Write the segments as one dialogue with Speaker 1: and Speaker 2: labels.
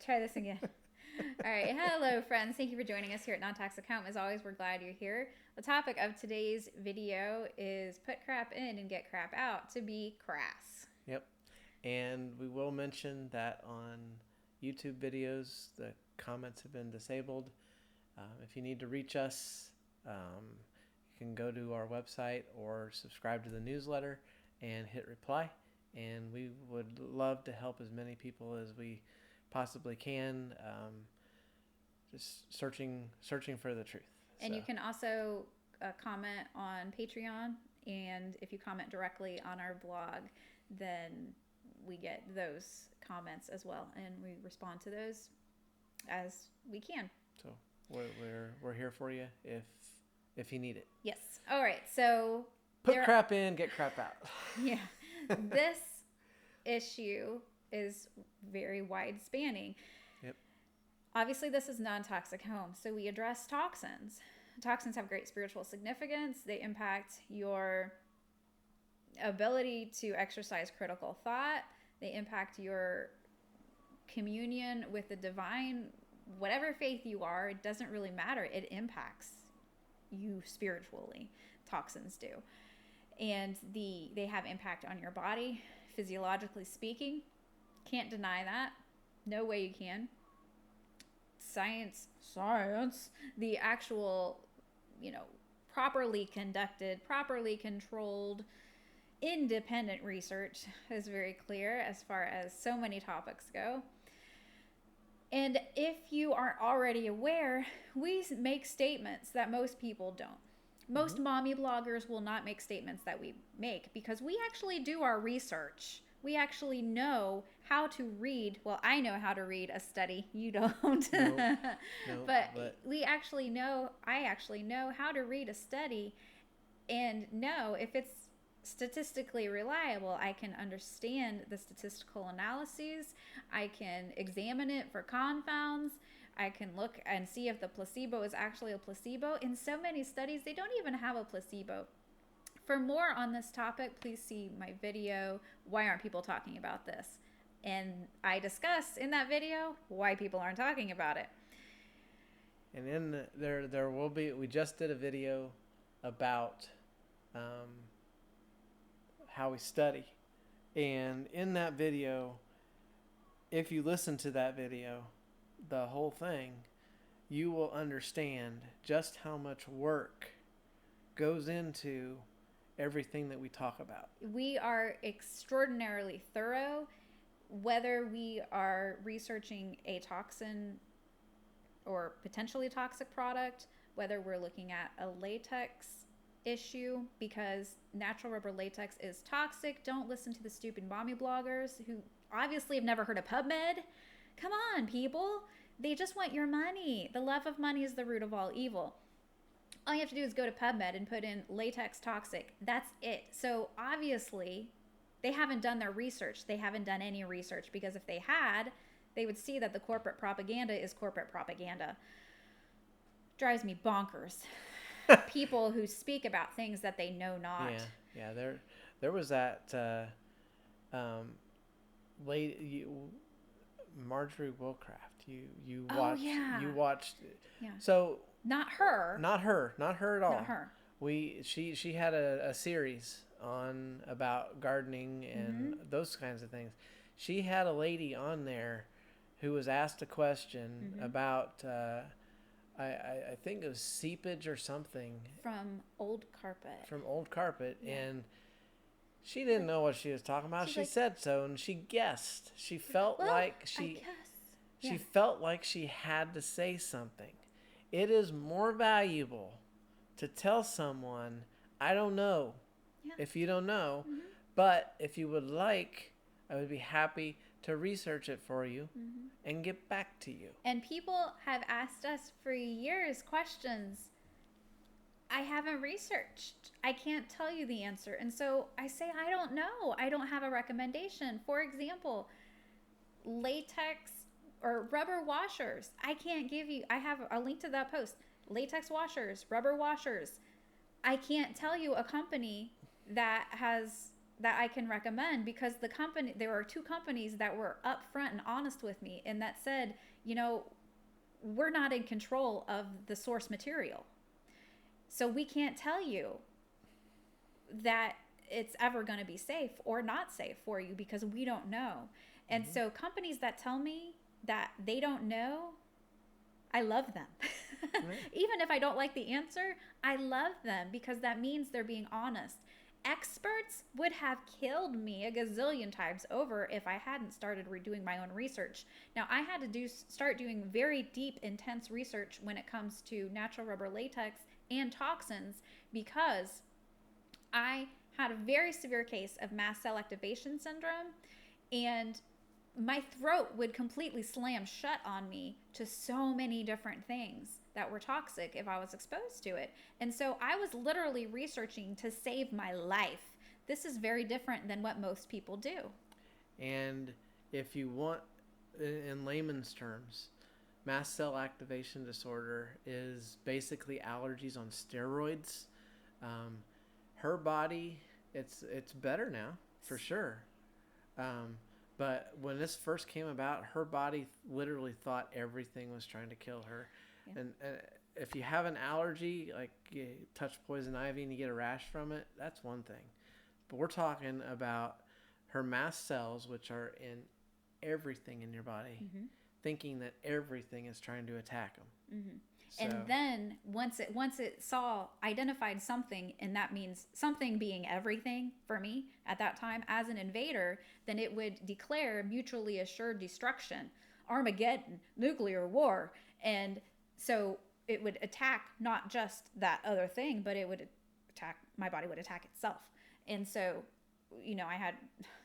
Speaker 1: try this again. All right. Hello, friends. Thank you for joining us here at Non-Toxic Home. As always, we're glad you're here. The topic of today's video is put crap in and get crap out, to be crass.
Speaker 2: Yep. And we will mention that on YouTube videos, the comments have been disabled. If you need to reach us, you can go to our website or subscribe to the newsletter and hit reply. And we would love to help as many people as we possibly can, just searching for the truth.
Speaker 1: And you can also comment on Patreon. And if you comment directly on our blog, then we get those comments as well. And we respond to those as we can.
Speaker 2: So we're here for you if you need it.
Speaker 1: Yes. All right. So
Speaker 2: put crap in, get crap out.
Speaker 1: Yeah. This issue is very wide spanning.
Speaker 2: Yep.
Speaker 1: Obviously, this is non-toxic home, so we address toxins. Toxins have great spiritual significance. They impact your ability to exercise critical thought. They impact your communion with the divine. Whatever faith you are, it doesn't really matter. It impacts you spiritually. Toxins do. And they have impact on your body, physiologically speaking. Can't deny that. No way you can. Science, the actual, properly conducted, properly controlled, independent research is very clear as far as so many topics go. And if you aren't already aware, we make statements that most people don't. Most mommy bloggers will not make statements that we make because we actually do our research. We actually know how to read. Well, I know how to read a study. You don't.
Speaker 2: No,
Speaker 1: but I actually know how to read a study and know if it's statistically reliable. I can understand the statistical analyses. I can examine it for confounds. I can look and see if the placebo is actually a placebo. In so many studies, they don't even have a placebo. For more on this topic, please see my video, Why Aren't People Talking About This? And I discuss in that video why people aren't talking about it.
Speaker 2: And there will be, we just did a video about how we study. And in that video, if you listen to that video, the whole thing, you will understand just how much work goes into everything that we talk about.
Speaker 1: We are extraordinarily thorough, whether we are researching a toxin or potentially toxic product, whether we're looking at a latex issue, because natural rubber latex is toxic. Don't listen to the stupid mommy bloggers who obviously have never heard of PubMed. Come on, people. They just want your money. The love of money is the root of all evil. All you have to do is go to PubMed and put in latex toxic. That's it. So obviously, they haven't done their research. They haven't done any research, because if they had, they would see that the corporate propaganda is corporate propaganda. Drives me bonkers. People who speak about things that they know not.
Speaker 2: Yeah. There was that lady, Marjorie Wilcraft. You watched.
Speaker 1: Yeah.
Speaker 2: You watched.
Speaker 1: Yeah.
Speaker 2: So.
Speaker 1: Not her.
Speaker 2: Not her at all.
Speaker 1: Not her.
Speaker 2: She had a series on about gardening and those kinds of things. She had a lady on there who was asked a question about I think it was seepage or something
Speaker 1: from old carpet.
Speaker 2: Yeah. And she didn't know what she was talking about. She said so, and she guessed. She felt she felt like she had to say something. It is more valuable to tell someone, I don't know, if you don't know, but if you would like, I would be happy to research it for you and get back to you.
Speaker 1: And people have asked us for years questions. I haven't researched. I can't tell you the answer. And so I say, I don't know. I don't have a recommendation. For example, latex or rubber washers. I can't give you, I have a link to that post. Latex washers, rubber washers. I can't tell you a company that has that I can recommend, because there were two companies that were upfront and honest with me, and that said, we're not in control of the source material. So we can't tell you that it's ever going to be safe or not safe for you, because we don't know. And so companies that tell me that they don't know, I love them. Even if I don't like the answer, I love them, because that means they're being honest. Experts would have killed me a gazillion times over if I hadn't started redoing my own research. Now, I had to start doing very deep, intense research when it comes to natural rubber latex and toxins, because I had a very severe case of mast cell activation syndrome, and my throat would completely slam shut on me to so many different things that were toxic if I was exposed to it. And so I was literally researching to save my life. This is very different than what most people do.
Speaker 2: And if you want, in layman's terms, mast cell activation disorder is basically allergies on steroids. Her body, it's better now, for sure. But when this first came about, her body literally thought everything was trying to kill her. Yeah. And if you have an allergy, like you touch poison ivy and you get a rash from it, that's one thing. But we're talking about her mast cells, which are in everything in your body, thinking that everything is trying to attack them. So,
Speaker 1: and then once it identified something, and that means something being everything for me at that time as an invader, then it would declare mutually assured destruction, Armageddon, nuclear war. And so it would attack not just that other thing, but it would attack, my body would attack itself. And so, I had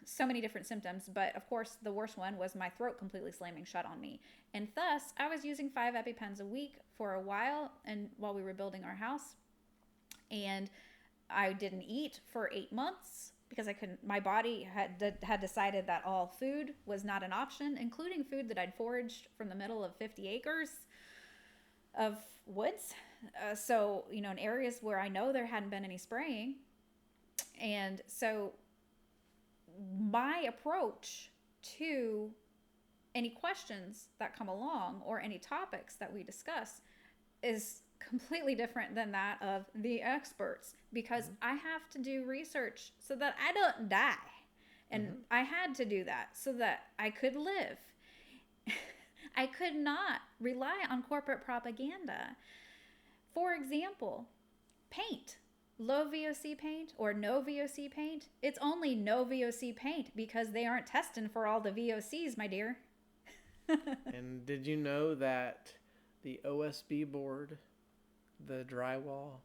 Speaker 1: so many different symptoms, but of course the worst one was my throat completely slamming shut on me. And thus I was using 5 EpiPens a week for a while, and while we were building our house, and I didn't eat for 8 months because I couldn't. My body had decided that all food was not an option, including food that I'd foraged from the middle of 50 acres of woods. So, in areas where I know there hadn't been any spraying. And so my approach to any questions that come along or any topics that we discuss is completely different than that of the experts, because I have to do research so that I don't die. And I had to do that so that I could live. I could not rely on corporate propaganda. For example, paint. Low VOC paint or no VOC paint. It's only no VOC paint because they aren't testing for all the VOCs, my dear.
Speaker 2: And did you know that the OSB board, the drywall,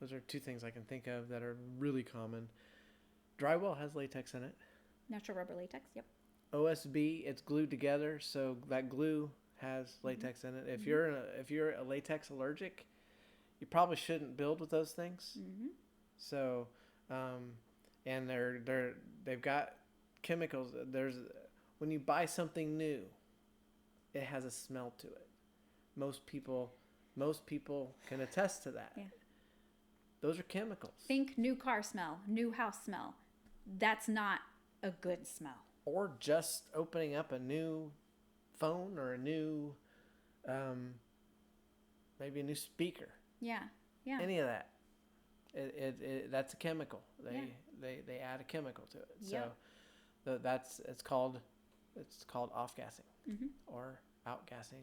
Speaker 2: those are two things I can think of that are really common. Drywall has latex in it.
Speaker 1: Natural rubber latex, yep.
Speaker 2: OSB, it's glued together, so that glue has latex in it. If you're a latex allergic, you probably shouldn't build with those things. So, and they've got chemicals. When you buy something new, it has a smell to it. Most people can attest to that.
Speaker 1: Yeah.
Speaker 2: Those are chemicals.
Speaker 1: Think new car smell, new house smell. That's not a good smell.
Speaker 2: Or just opening up a new phone or a new, maybe a new speaker.
Speaker 1: Yeah.
Speaker 2: Any of that, that's a chemical. They add a chemical to it.
Speaker 1: Yep.
Speaker 2: So it's called off-gassing or out-gassing,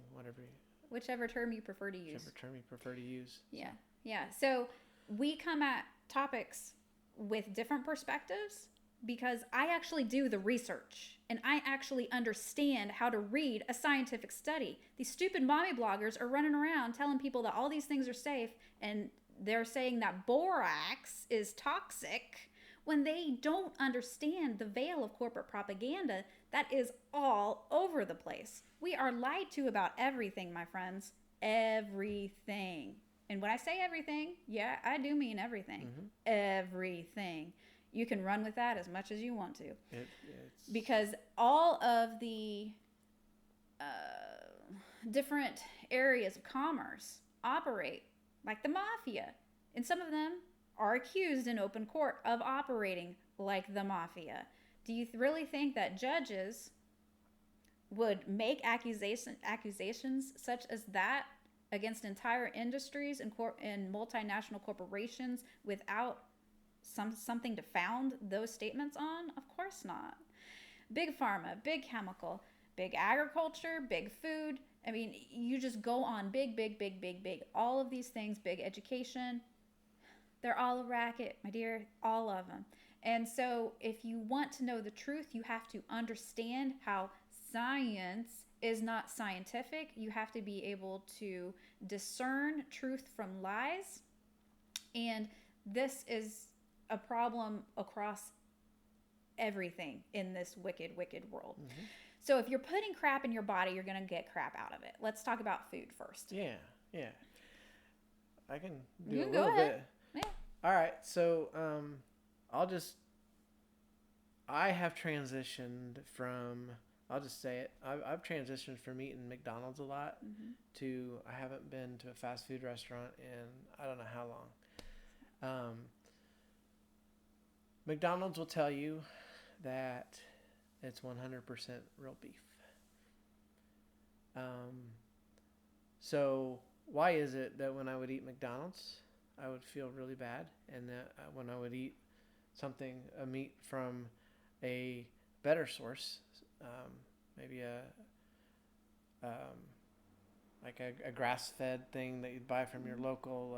Speaker 1: whichever term you prefer to use.
Speaker 2: Whichever term you prefer to use.
Speaker 1: Yeah. So we come at topics with different perspectives because I actually do the research and I actually understand how to read a scientific study. These stupid mommy bloggers are running around telling people that all these things are safe, and they're saying that borax is toxic when they don't understand the veil of corporate propaganda that is all over the place. We are lied to about everything, my friends. Everything. And when I say everything, yeah, I do mean everything. Everything. You can run with that as much as you want to. Because all of the different areas of commerce operate like the mafia. And some of them are accused in open court of operating like the mafia. Do you really think that judges would make accusations such as that against entire industries and multinational corporations without something to found those statements on? Of course not. Big pharma, big chemical, big agriculture, big food. I mean, you just go on big, big, big, big, big. All of these things, big education, they're all a racket, my dear, all of them. And so if you want to know the truth, you have to understand how science is not scientific. You have to be able to discern truth from lies. And this is a problem across everything in this wicked, wicked world. Mm-hmm. So if you're putting crap in your body, you're going to get crap out of it. Let's talk about food first.
Speaker 2: Yeah. I can do a little bit.
Speaker 1: Yeah.
Speaker 2: All right. So I have transitioned from, I'll just say it, I've transitioned from eating McDonald's a lot to I haven't been to a fast food restaurant in I don't know how long. McDonald's will tell you that it's 100% real beef. So why is it that when I would eat McDonald's, I would feel really bad, and that when I would eat a meat from a better source, maybe like a grass-fed thing that you'd buy from your local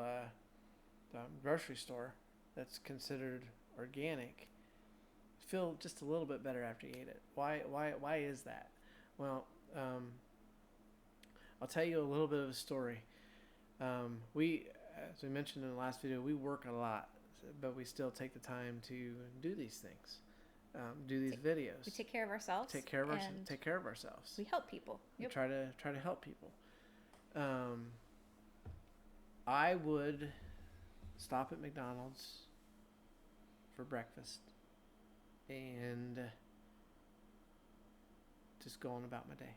Speaker 2: grocery store that's considered organic, feel just a little bit better after you ate it. Why is that? Well, I'll tell you a little bit of a story. We, as we mentioned in the last video, we work a lot, but we still take the time to do these things, do these videos.
Speaker 1: We take care of ourselves.
Speaker 2: Take care of ourselves.
Speaker 1: We help people.
Speaker 2: Yep. We try to help people. I would stop at McDonald's for breakfast and just go on about my day.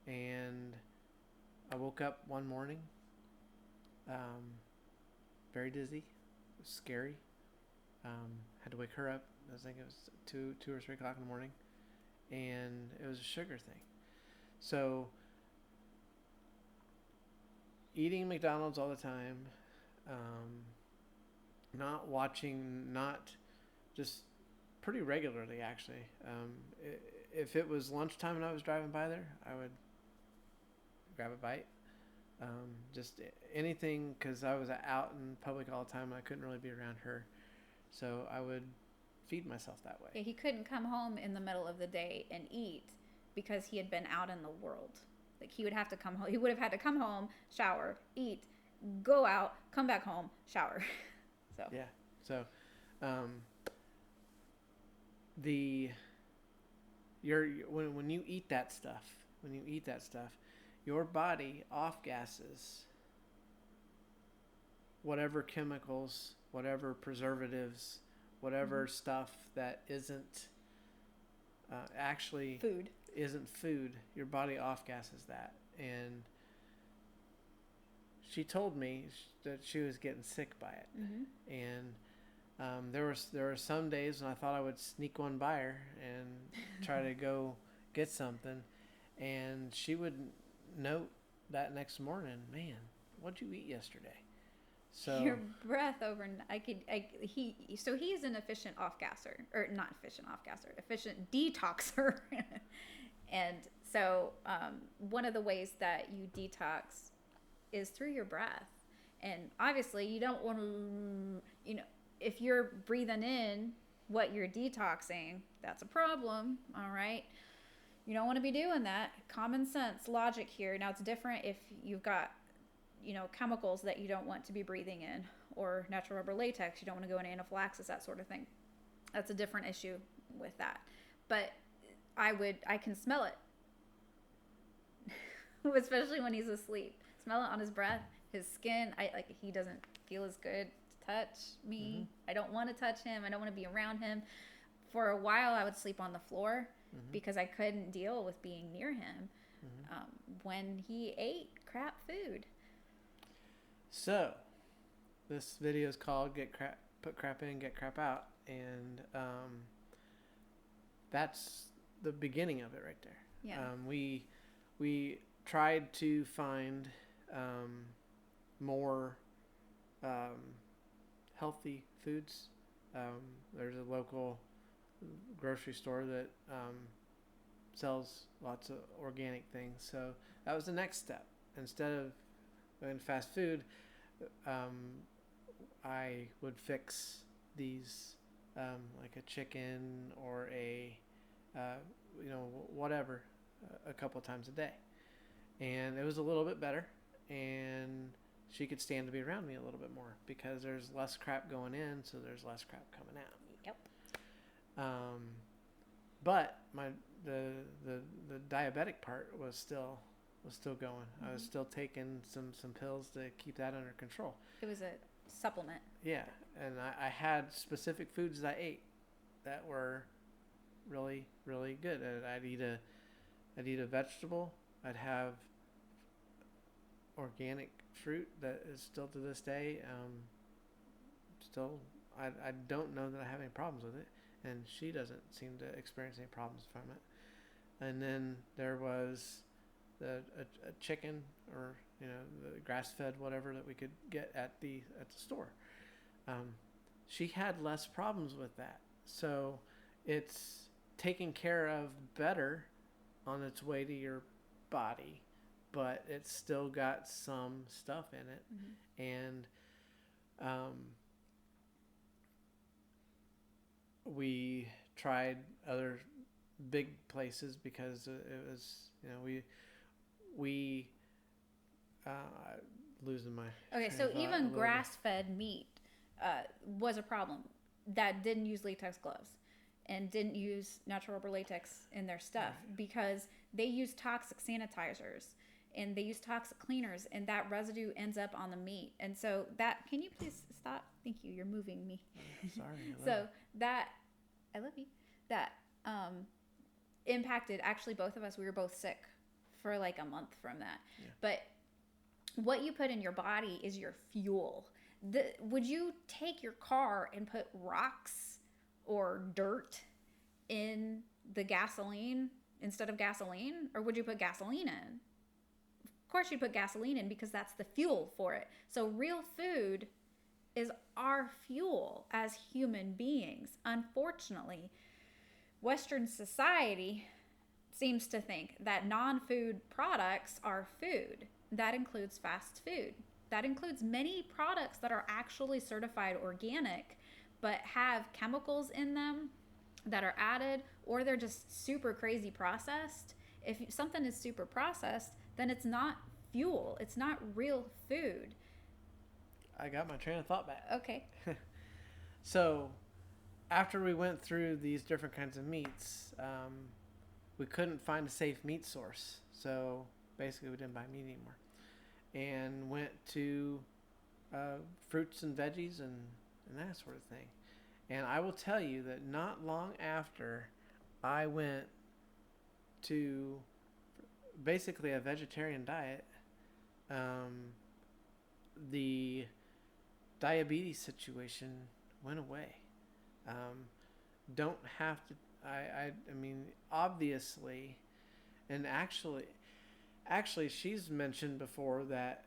Speaker 2: And I woke up one morning very dizzy. It was scary. Had to wake her up. I think it was 2 or 3 o'clock in the morning, and it was a sugar thing. So eating McDonald's all the time, not watching, not just pretty regularly actually. If it was lunchtime and I was driving by there, I would grab a bite. Just anything, because I was out in public all the time and I couldn't really be around her. So I would feed myself that way.
Speaker 1: Yeah, he couldn't come home in the middle of the day and eat because he had been out in the world. Like he would have to come home. He would have had to come home, shower, eat, go out, come back home, shower. So
Speaker 2: yeah. So when you eat that stuff, your body off gases whatever chemicals, whatever preservatives, whatever stuff that isn't actually isn't food. Your body off gases that. And she told me that she was getting sick by it. And there were some days when I thought I would sneak one by her and try to go get something, and she would note that next morning, man, what'd you eat yesterday? So
Speaker 1: your breath so he's an efficient off-gasser, or not efficient off-gasser, efficient detoxer. And so one of the ways that you detox is through your breath. And obviously you don't want to, if you're breathing in what you're detoxing, that's a problem. All right. You don't want to be doing that. Common sense logic here. Now it's different if you've got, chemicals that you don't want to be breathing in, or natural rubber latex. You don't want to go into anaphylaxis, that sort of thing. That's a different issue with that. But I can smell it. Especially when he's asleep. Smell it on his breath, his skin. He doesn't feel as good to touch me. Mm-hmm. I don't want to touch him. I don't want to be around him. For a while, I would sleep on the floor because I couldn't deal with being near him when he ate crap food.
Speaker 2: So, this video is called "Put Crap In, Get Crap Out," And that's the beginning of it right there.
Speaker 1: Yeah.
Speaker 2: We tried to find more healthy foods. There's a local grocery store that sells lots of organic things. So that was the next step. Instead of going to fast food, I would fix these like a chicken or a whatever a couple of times a day, and it was a little bit better, and she could stand to be around me a little bit more because there's less crap going in, so there's less crap coming out.
Speaker 1: Yep.
Speaker 2: But the diabetic part was still going. Mm-hmm. I was still taking some pills to keep that under control.
Speaker 1: It was a supplement.
Speaker 2: Yeah, and I had specific foods that I ate that were really, really good. I'd eat a vegetable. I'd have organic fruit that is still to this day. I don't know that I have any problems with it, and she doesn't seem to experience any problems from it. And then there was a chicken, or the grass-fed whatever that we could get at the store. She had less problems with that, so it's taken care of better on its way to your body, but it's still got some stuff in it. Mm-hmm. And we tried other big places because it was, we losing my
Speaker 1: okay, so even grass-fed meat was a problem that didn't use latex gloves and didn't use natural rubber latex in their stuff, right, because they use toxic sanitizers and they use toxic cleaners, and that residue ends up on the meat. And so that, can you please stop? Thank you. You're moving me.
Speaker 2: Sorry.
Speaker 1: So that, I love you. That impacted actually both of us. We were both sick for like a month from that. Yeah. But what you put in your body is your fuel. Would you take your car and put rocks or dirt in the gasoline instead of gasoline? Or would you put gasoline in? Of course you'd put gasoline in because that's the fuel for it. So real food is our fuel as human beings. Unfortunately, Western society seems to think that non-food products are food. That includes fast food. That includes many products that are actually certified organic, but have chemicals in them that are added, or they're just super crazy processed. If something is super processed, then it's not fuel. It's not real food.
Speaker 2: I got my train of thought back.
Speaker 1: Okay.
Speaker 2: So after we went through these different kinds of meats, we couldn't find a safe meat source. So basically we didn't buy meat anymore, and went to fruits and veggies and that sort of thing. And I will tell you that not long after I went to basically a vegetarian diet, the diabetes situation went away. Don't have to, I mean, obviously, and actually she's mentioned before that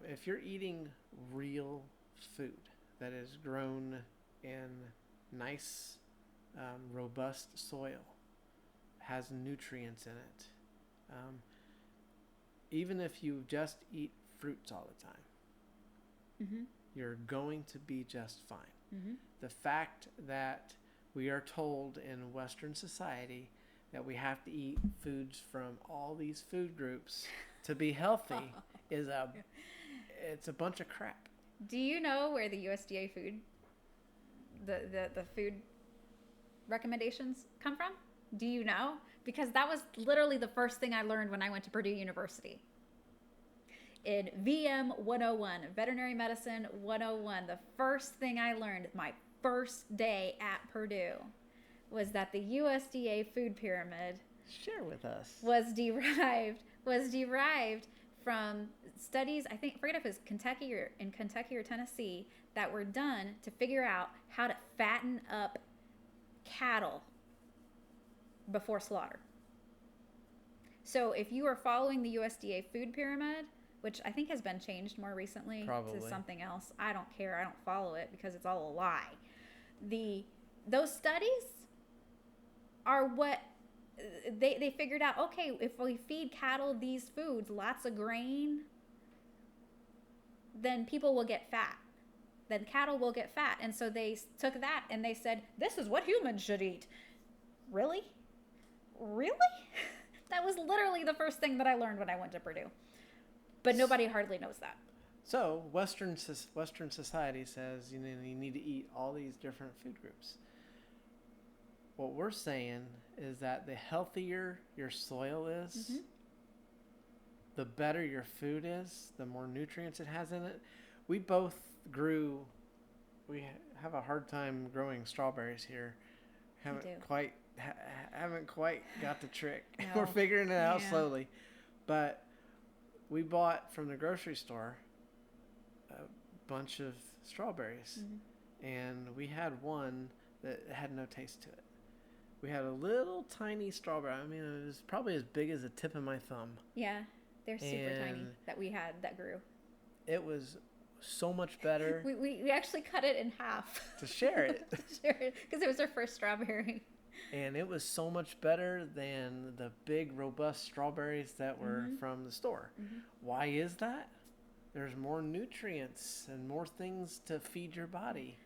Speaker 2: if you're eating real food that is grown in nice, robust soil, has nutrients in it, even if you just eat fruits all the time, mm-hmm, you're going to be just fine. Mm-hmm. The fact that we are told in Western society that we have to eat foods from all these food groups to be healthy it's a bunch of crap.
Speaker 1: Do you know where the USDA food, the food recommendations come from? Do you know? Because that was literally the first thing I learned when I went to Purdue University. In VM 101, Veterinary Medicine 101, the first thing I learned my first day at Purdue was that the USDA food pyramid,
Speaker 2: share with us,
Speaker 1: was derived from studies, I forget if it was Kentucky or Tennessee, that were done to figure out how to fatten up cattle before slaughter. So if you are following the USDA food pyramid, which I think has been changed more recently
Speaker 2: Probably.
Speaker 1: to something else, I don't care. I don't follow it because it's all a lie. Those studies are what they figured out. Okay, if we feed cattle these foods, lots of grain, then people will get fat. Then cattle will get fat. And so they took that and they said, this is what humans should eat. Really? Really? That was literally the first thing that I learned when I went to Purdue. But nobody hardly knows that.
Speaker 2: So Western society says you need to eat all these different food groups. What we're saying is that the healthier your soil is, the better your food is, the more nutrients it has in it. We have a hard time growing strawberries here. Haven't quite got the trick.
Speaker 1: No.
Speaker 2: We're figuring it out slowly. But we bought from the grocery store a bunch of strawberries, and we had one that had no taste to it. We had a little tiny strawberry. I mean, it was probably as big as the tip of my thumb.
Speaker 1: Yeah, they're super tiny that we had that grew.
Speaker 2: It was so much better.
Speaker 1: we actually cut it in half.
Speaker 2: To share it.
Speaker 1: Because it was our first strawberry.
Speaker 2: And it was so much better than the big, robust strawberries that were from the store. Why is that? There's more nutrients and more things to feed your body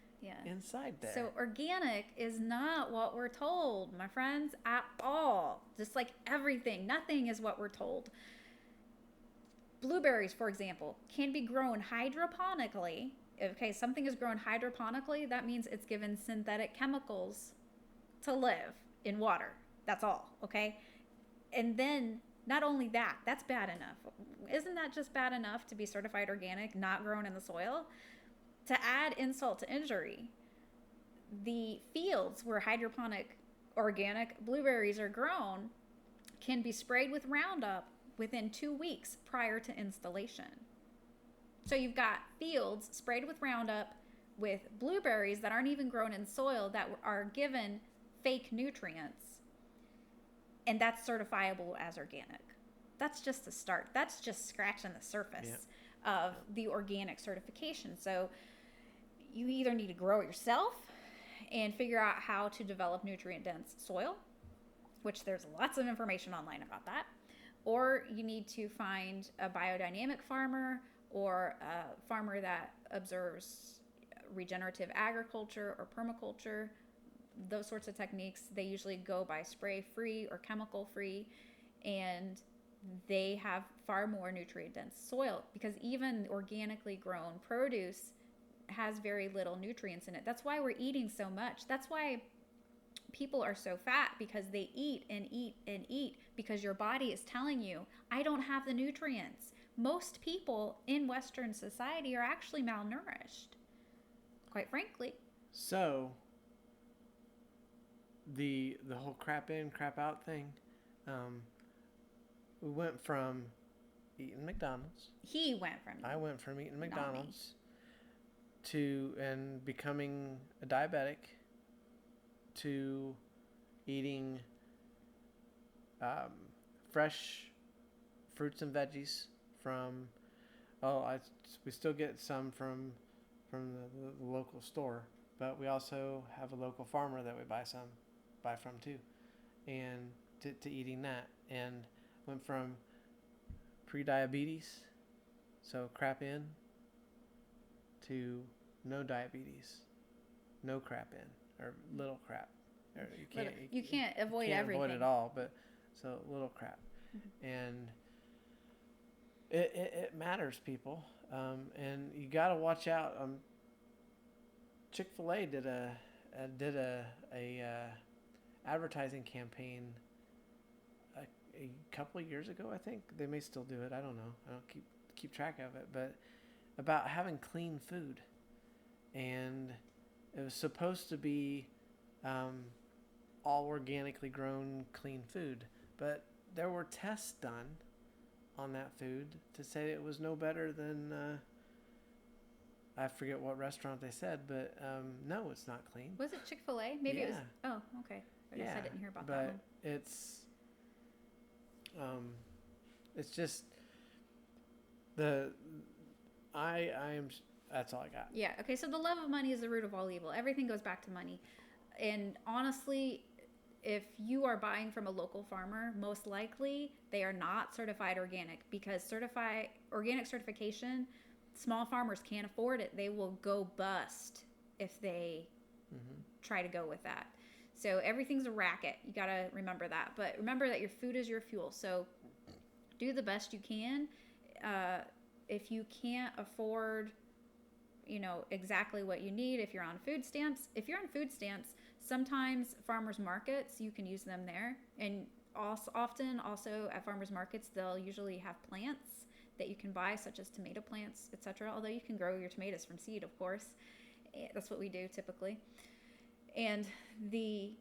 Speaker 2: inside there.
Speaker 1: So organic is not what we're told, my friends, at all. Just like everything. Nothing is what we're told. Blueberries, for example, can be grown hydroponically. Okay, something is grown hydroponically. That means it's given synthetic chemicals to live in water. That's all, okay? And then not only that, that's bad enough. Isn't that just bad enough to be certified organic, not grown in the soil? To add insult to injury, the fields where hydroponic organic blueberries are grown can be sprayed with Roundup within 2 weeks prior to installation. So you've got fields sprayed with Roundup with blueberries that aren't even grown in soil that are given fake nutrients, and that's certifiable as organic. That's just a start. That's just scratching the surface of the organic certification. So you either need to grow it yourself and figure out how to develop nutrient-dense soil, which there's lots of information online about that, or you need to find a biodynamic farmer or a farmer that observes regenerative agriculture or permaculture. Those sorts of techniques, they usually go by spray-free or chemical-free, and they have far more nutrient-dense soil because even organically grown produce has very little nutrients in it. That's why we're eating so much. That's why people are so fat, because they eat and eat and eat because your body is telling you, I don't have the nutrients. Most people in Western society are actually malnourished, quite frankly.
Speaker 2: So the whole crap in, crap out thing, we went from eating McDonald's. I went from eating McDonald's and becoming a diabetic to eating fresh fruits and veggies from. We still get some from the local store, but we also have a local farmer that we buy from too, and to eating that, and went from pre-diabetes, so crap in, to no diabetes, no crap in, or little crap. Or
Speaker 1: you can't avoid everything.
Speaker 2: Avoid it all, but so little crap. And it matters, people, and you got to watch out. Chick-fil-A did a advertising campaign a couple of years ago. I think they may still do it. I don't know. I don't keep track of it, but about having clean food, and it was supposed to be all organically grown clean food, but there were tests done on that food to say it was no better than I forget what restaurant they said, but no, it's not clean.
Speaker 1: Was it Chick-fil-A? Maybe it was.
Speaker 2: Yeah.
Speaker 1: Oh, okay. I guess I didn't hear about that
Speaker 2: But
Speaker 1: one.
Speaker 2: it's just the I am. That's all I got.
Speaker 1: Yeah. Okay. So the love of money is the root of all evil. Everything goes back to money. And honestly, if you are buying from a local farmer, most likely they are not certified organic, because organic certification, small farmers can't afford it. They will go bust if they try to go with that. So everything's a racket. You got to remember that. But remember that your food is your fuel. So do the best you can. If you can't afford, exactly what you need, if you're on food stamps, sometimes farmers markets, you can use them there. And often also at farmers markets, they'll usually have plants that you can buy, such as tomato plants, etc. Although you can grow your tomatoes from seed, of course. That's what we do typically. And the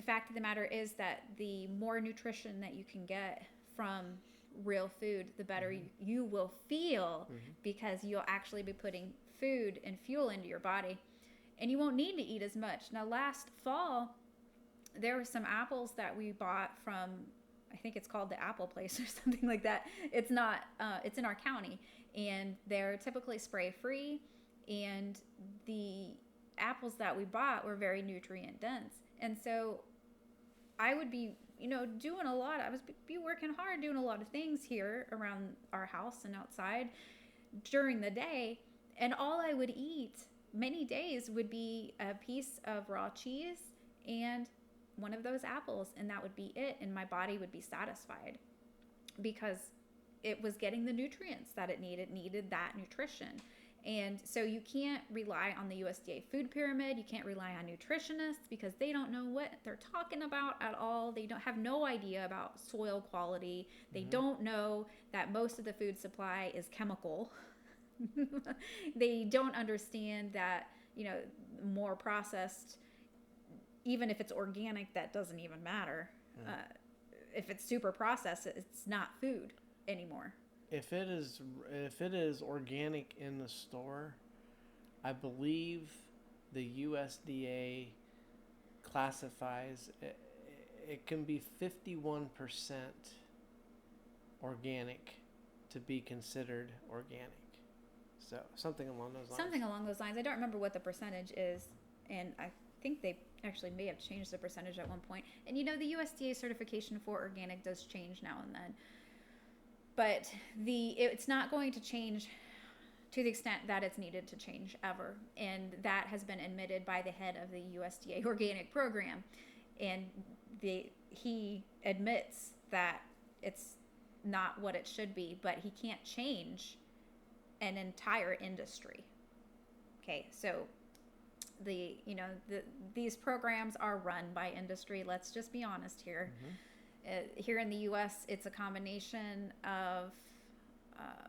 Speaker 1: fact of the matter is that the more nutrition that you can get from real food, the better you will feel, because you'll actually be putting food and fuel into your body, and you won't need to eat as much. Now, last fall, there were some apples that we bought from, I think it's called the Apple Place or something like that. It's not, it's in our county, and they're typically spray-free, and the apples that we bought were very nutrient dense. And so I would be, doing a lot. I was be working hard, doing a lot of things here around our house and outside during the day. And all I would eat many days would be a piece of raw cheese and one of those apples. And that would be it. And my body would be satisfied because it was getting the nutrients that it needed that nutrition. And so you can't rely on the USDA food pyramid. You can't rely on nutritionists, because they don't know what they're talking about at all. They don't have no idea about soil quality. They don't know that most of the food supply is chemical. They don't understand that, more processed, even if it's organic, that doesn't even matter. If it's super processed, it's not food anymore.
Speaker 2: If it is organic in the store, I believe the USDA classifies it can be 51% organic to be considered organic. So something along those lines.
Speaker 1: I don't remember what the percentage is, and I think they actually may have changed the percentage at one point. And the USDA certification for organic does change now and then. But it's not going to change to the extent that it's needed to change ever. And that has been admitted by the head of the USDA organic program. And he admits that it's not what it should be, but he can't change an entire industry. Okay, so these programs are run by industry. Let's just be honest here. Here in the U.S., it's a combination of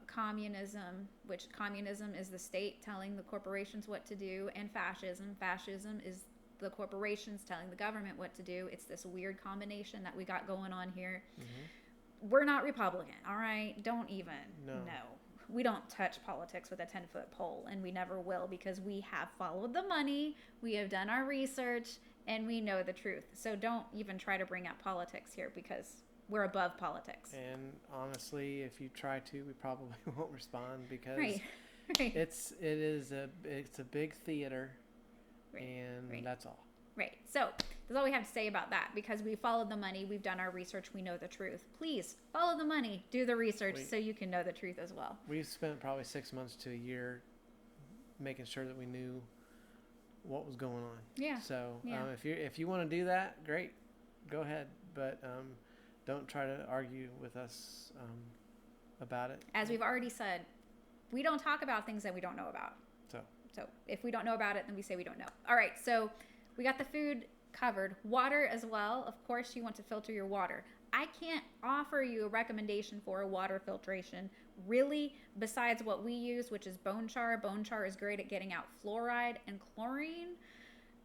Speaker 1: communism, which communism is the state telling the corporations what to do, and fascism. Fascism is the corporations telling the government what to do. It's this weird combination that we got going on here. We're not Republican, all right? Don't even. No. We don't touch politics with a 10-foot pole, and we never will, because we have followed the money, we have done our research, and we know the truth. So don't even try to bring up politics here, because we're above politics.
Speaker 2: And honestly, if you try to, we probably won't respond, because
Speaker 1: right.
Speaker 2: it's a big theater, and that's all.
Speaker 1: Right. So that's all we have to say about that, because we followed the money, we've done our research, we know the truth. Please follow the money, do the research, so you can know the truth as well.
Speaker 2: We've spent probably 6 months to a year making sure that we knew what was going on.
Speaker 1: Yeah.
Speaker 2: So if you want to do that, great, go ahead. But don't try to argue with us about it.
Speaker 1: As we've already said, we don't talk about things that we don't know about. So if we don't know about it, then we say we don't know. All right. So we got the food covered. Water as well. Of course, you want to filter your water. I can't offer you a recommendation for a water filtration, really, besides what we use, which is bone char. Bone char is great at getting out fluoride and chlorine.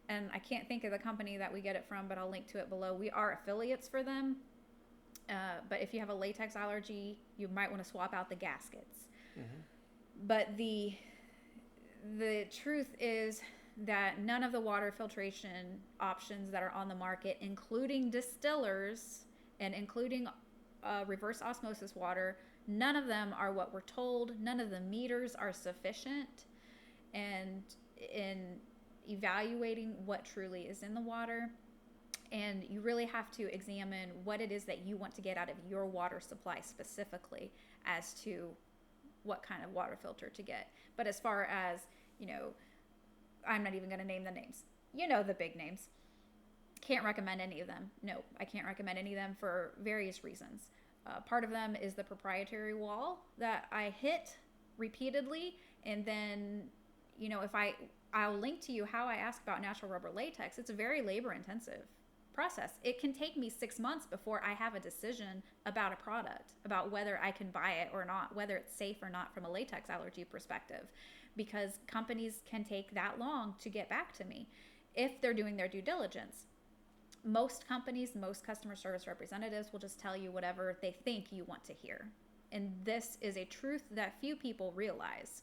Speaker 1: And I can't think of the company that we get it from, but I'll link to it below. We are affiliates for them. But if you have a latex allergy, you might want to swap out the gaskets. But the truth is that none of the water filtration options that are on the market, including distillers and including reverse osmosis water, none of them are what we're told. None of the meters are sufficient. And in evaluating what truly is in the water, and you really have to examine what it is that you want to get out of your water supply specifically as to what kind of water filter to get. But as far as, I'm not even going to name the names. The big names. Can't recommend any of them. No, I can't recommend any of them for various reasons. Part of them is the proprietary wall that I hit repeatedly, and then, I'll link to you how I ask about natural rubber latex. It's a very labor intensive process. It can take me 6 months before I have a decision about a product, about whether I can buy it or not, whether it's safe or not from a latex allergy perspective, because companies can take that long to get back to me if they're doing their due diligence. Most companies, most customer service representatives will just tell you whatever they think you want to hear. And this is a truth that few people realize.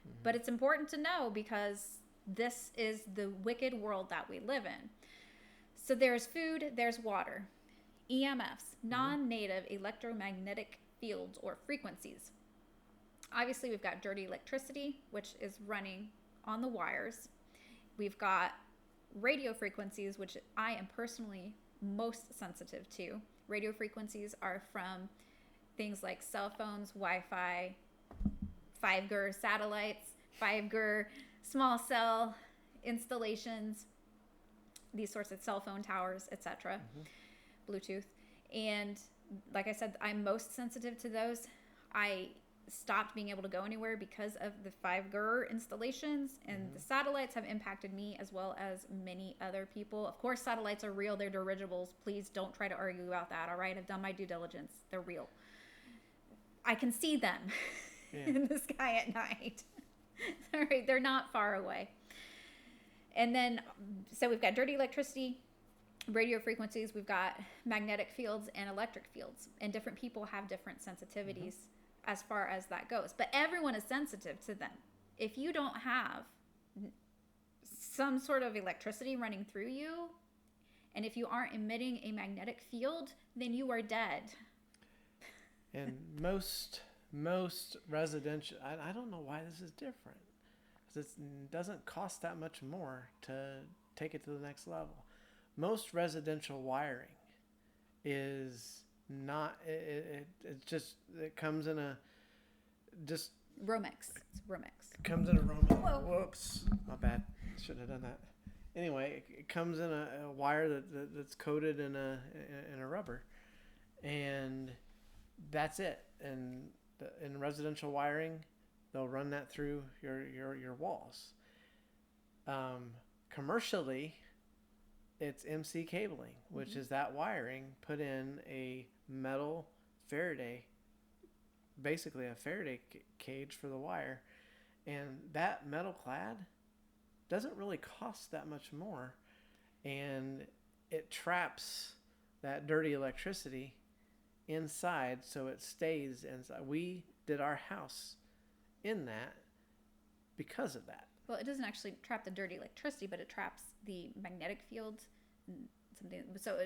Speaker 1: Mm-hmm. But it's important to know, because this is the wicked world that we live in. So there's food, there's water, EMFs, non-native electromagnetic fields or frequencies. Obviously, we've got dirty electricity, which is running on the wires. We've got radio frequencies, which I am personally most sensitive to. Radio frequencies are from things like cell phones, Wi-Fi, 5G satellites, 5G small cell installations, these sorts of cell phone towers, etc., Bluetooth. And like I said, I'm most sensitive to those. I stopped being able to go anywhere because of the 5G installations, and the satellites have impacted me as well as many other people. Of course, satellites are real. They're dirigibles. Please don't try to argue about that, all right? I've done my due diligence. They're real. I can see them in the sky at night. All right, they're not far away. And then, so we've got dirty electricity, radio frequencies, we've got magnetic fields and electric fields, and different people have different sensitivities as far as that goes. But everyone is sensitive to them. If you don't have some sort of electricity running through you, and if you aren't emitting a magnetic field, then you are dead.
Speaker 2: And most residential, I don't know why this is different. Because it doesn't cost that much more to take it to the next level. Most residential wiring is not, it comes in a, just.
Speaker 1: Romex. It's Romex.
Speaker 2: It comes in a Romex. Whoa. Whoops. My bad. Shouldn't have done that. Anyway, it comes in a wire that's coated in a rubber. And that's it. And in residential wiring, they'll run that through your walls. Commercially, it's MC cabling, which is that wiring put in a metal Faraday, basically a Faraday cage for the wire. And that metal clad doesn't really cost that much more. And it traps that dirty electricity inside, so it stays inside. We did our house in that because of that.
Speaker 1: Well, it doesn't actually trap the dirty electricity, but it traps the magnetic fields and something. So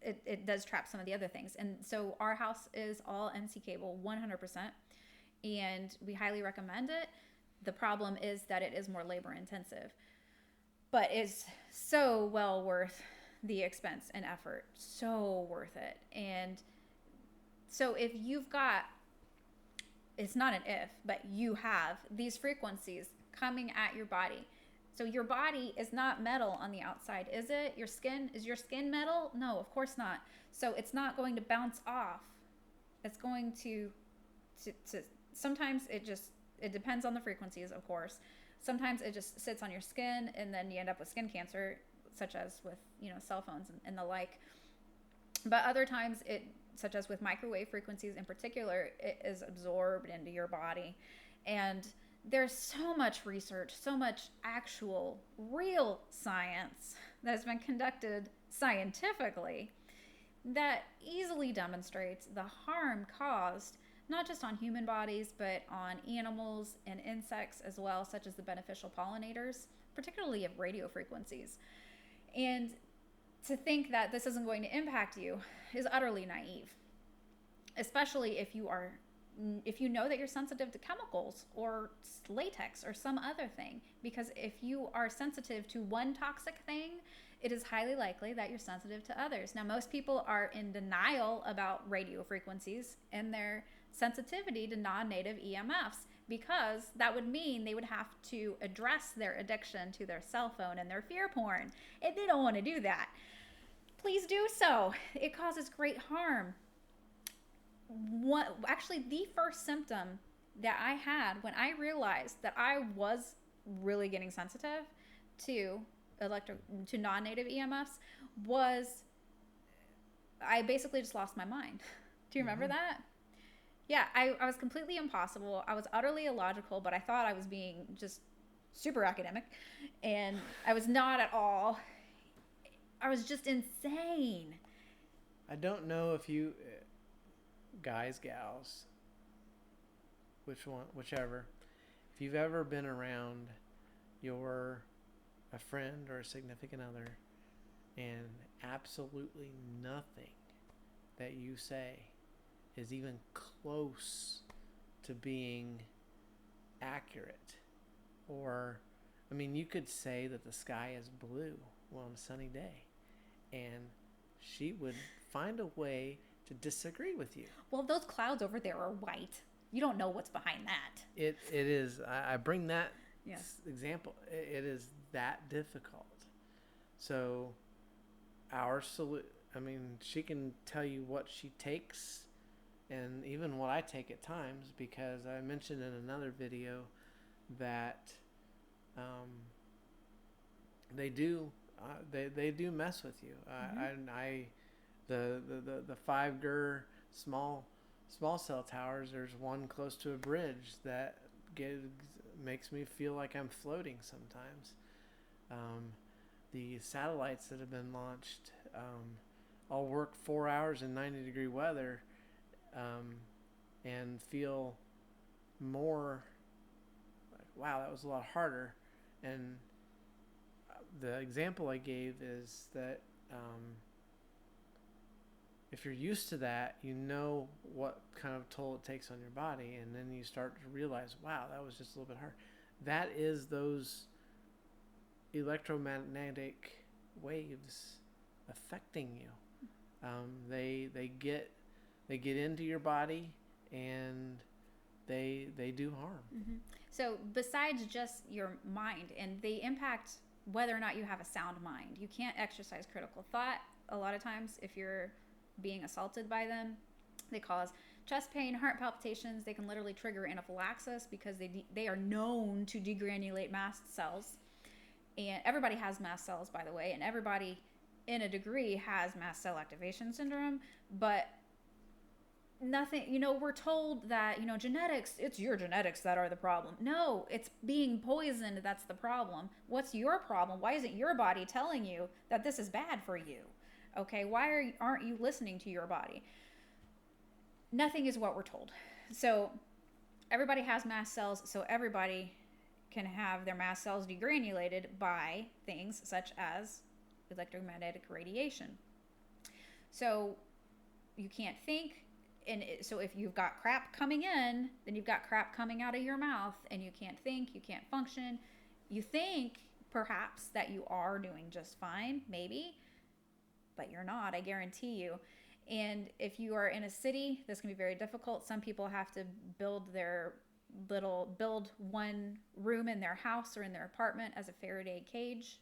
Speaker 1: it does trap some of the other things. And so our house is all NC cable, 100%, and we highly recommend it. The problem is that it is more labor intensive, but it's so well worth the expense and effort. So worth it. And so if you've got, it's not an if, but you have these frequencies coming at your body. So your body is not metal on the outside, is it? Is your skin metal? No, of course not. So it's not going to bounce off. It's going to sometimes it depends on the frequencies, of course. Sometimes it just sits on your skin, and then you end up with skin cancer, such as with, cell phones and the like. But other times such as with microwave frequencies in particular, it is absorbed into your body. And there's so much research, so much actual, real science that has been conducted scientifically that easily demonstrates the harm caused not just on human bodies, but on animals and insects as well, such as the beneficial pollinators, particularly of radio frequencies. And to think that this isn't going to impact you is utterly naive, especially if you know that you're sensitive to chemicals or latex or some other thing. Because if you are sensitive to one toxic thing, it is highly likely that you're sensitive to others. Now, most people are in denial about radio frequencies and their sensitivity to non-native EMFs, because that would mean they would have to address their addiction to their cell phone and their fear porn. And they don't want to do that. Please do so. It causes great harm. Actually, the first symptom that I had when I realized that I was really getting sensitive to non-native EMFs was I basically just lost my mind. Do you remember that? Yeah, I was completely impossible. I was utterly illogical, but I thought I was being just super academic, and I was not at all. I was just insane.
Speaker 2: I don't know if you guys, gals, whichever, if you've ever been around a friend or a significant other and absolutely nothing that you say is even close to being accurate. Or, I mean, you could say that the sky is blue on a sunny day, and she would find a way to disagree with you.
Speaker 1: Well, those clouds over there are white. You don't know what's behind that.
Speaker 2: It is. I bring that example. It is that difficult. So she can tell you what she takes and even what I take at times, because I mentioned in another video that they do mess with you. The 5G small cell towers, there's one close to a bridge that makes me feel like I'm floating sometimes. The satellites that have been launched, I'll work 4 hours in 90-degree weather and feel more like, wow, that was a lot harder. And the example I gave is that if you're used to that, you know what kind of toll it takes on your body, and then you start to realize, wow, that was just a little bit hard. That is those electromagnetic waves affecting you. They get into your body, and they do harm.
Speaker 1: Mm-hmm. So besides just your mind, and they impact whether or not you have a sound mind. You can't exercise critical thought. A lot of times, if you're being assaulted by them, they cause chest pain, heart palpitations. They can literally trigger anaphylaxis because they are known to degranulate mast cells. And everybody has mast cells, by the way, and everybody in a degree has mast cell activation syndrome, but nothing, we're told that, genetics, it's your genetics that are the problem. No, it's being poisoned that's the problem. What's your problem? Why isn't your body telling you that this is bad for you? Okay, why aren't you listening to your body? Nothing is what we're told. So everybody has mast cells, so everybody can have their mast cells degranulated by things such as electromagnetic radiation. So you can't think, and so if you've got crap coming in, then you've got crap coming out of your mouth, and you can't think, you can't function. You think perhaps that you are doing just fine, maybe, but you're not, I guarantee you. And if you are in a city, this can be very difficult. Some people have to build one room in their house or in their apartment as a Faraday cage,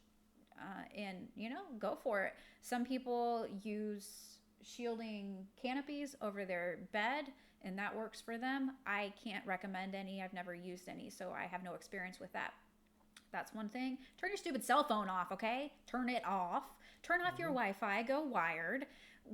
Speaker 1: and go for it. Some people use shielding canopies over their bed, and that works for them. I can't recommend any. I've never used any, so I have no experience with that. That's one thing. Turn your stupid cell phone off, okay? Turn it off. Turn off your Wi-Fi. Go wired.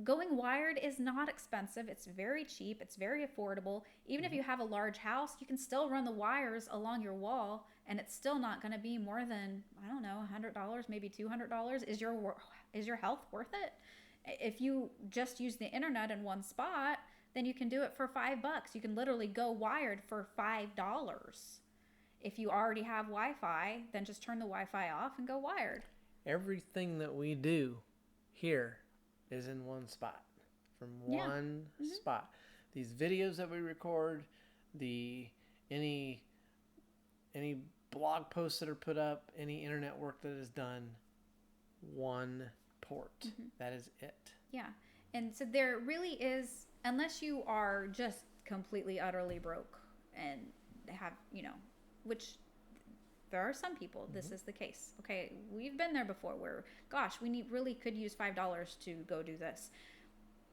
Speaker 1: Going wired is not expensive. It's very cheap. It's very affordable. Even if you have a large house, you can still run the wires along your wall, and it's still not going to be more than, I don't know, $100, maybe $200. Is your health worth it? If you just use the internet in one spot, then you can do it for $5. You can literally go wired for $5. If you already have Wi-Fi, then just turn the Wi-Fi off and go wired.
Speaker 2: Everything that we do here is in one spot, from one spot. These videos that we record, any blog posts that are put up, any internet work that is done, one port. That is it.
Speaker 1: Yeah. And so there really is, unless you are just completely, utterly broke and have, which there are some people, this is the case. Okay, we've been there before where, gosh, we really could use $5 to go do this.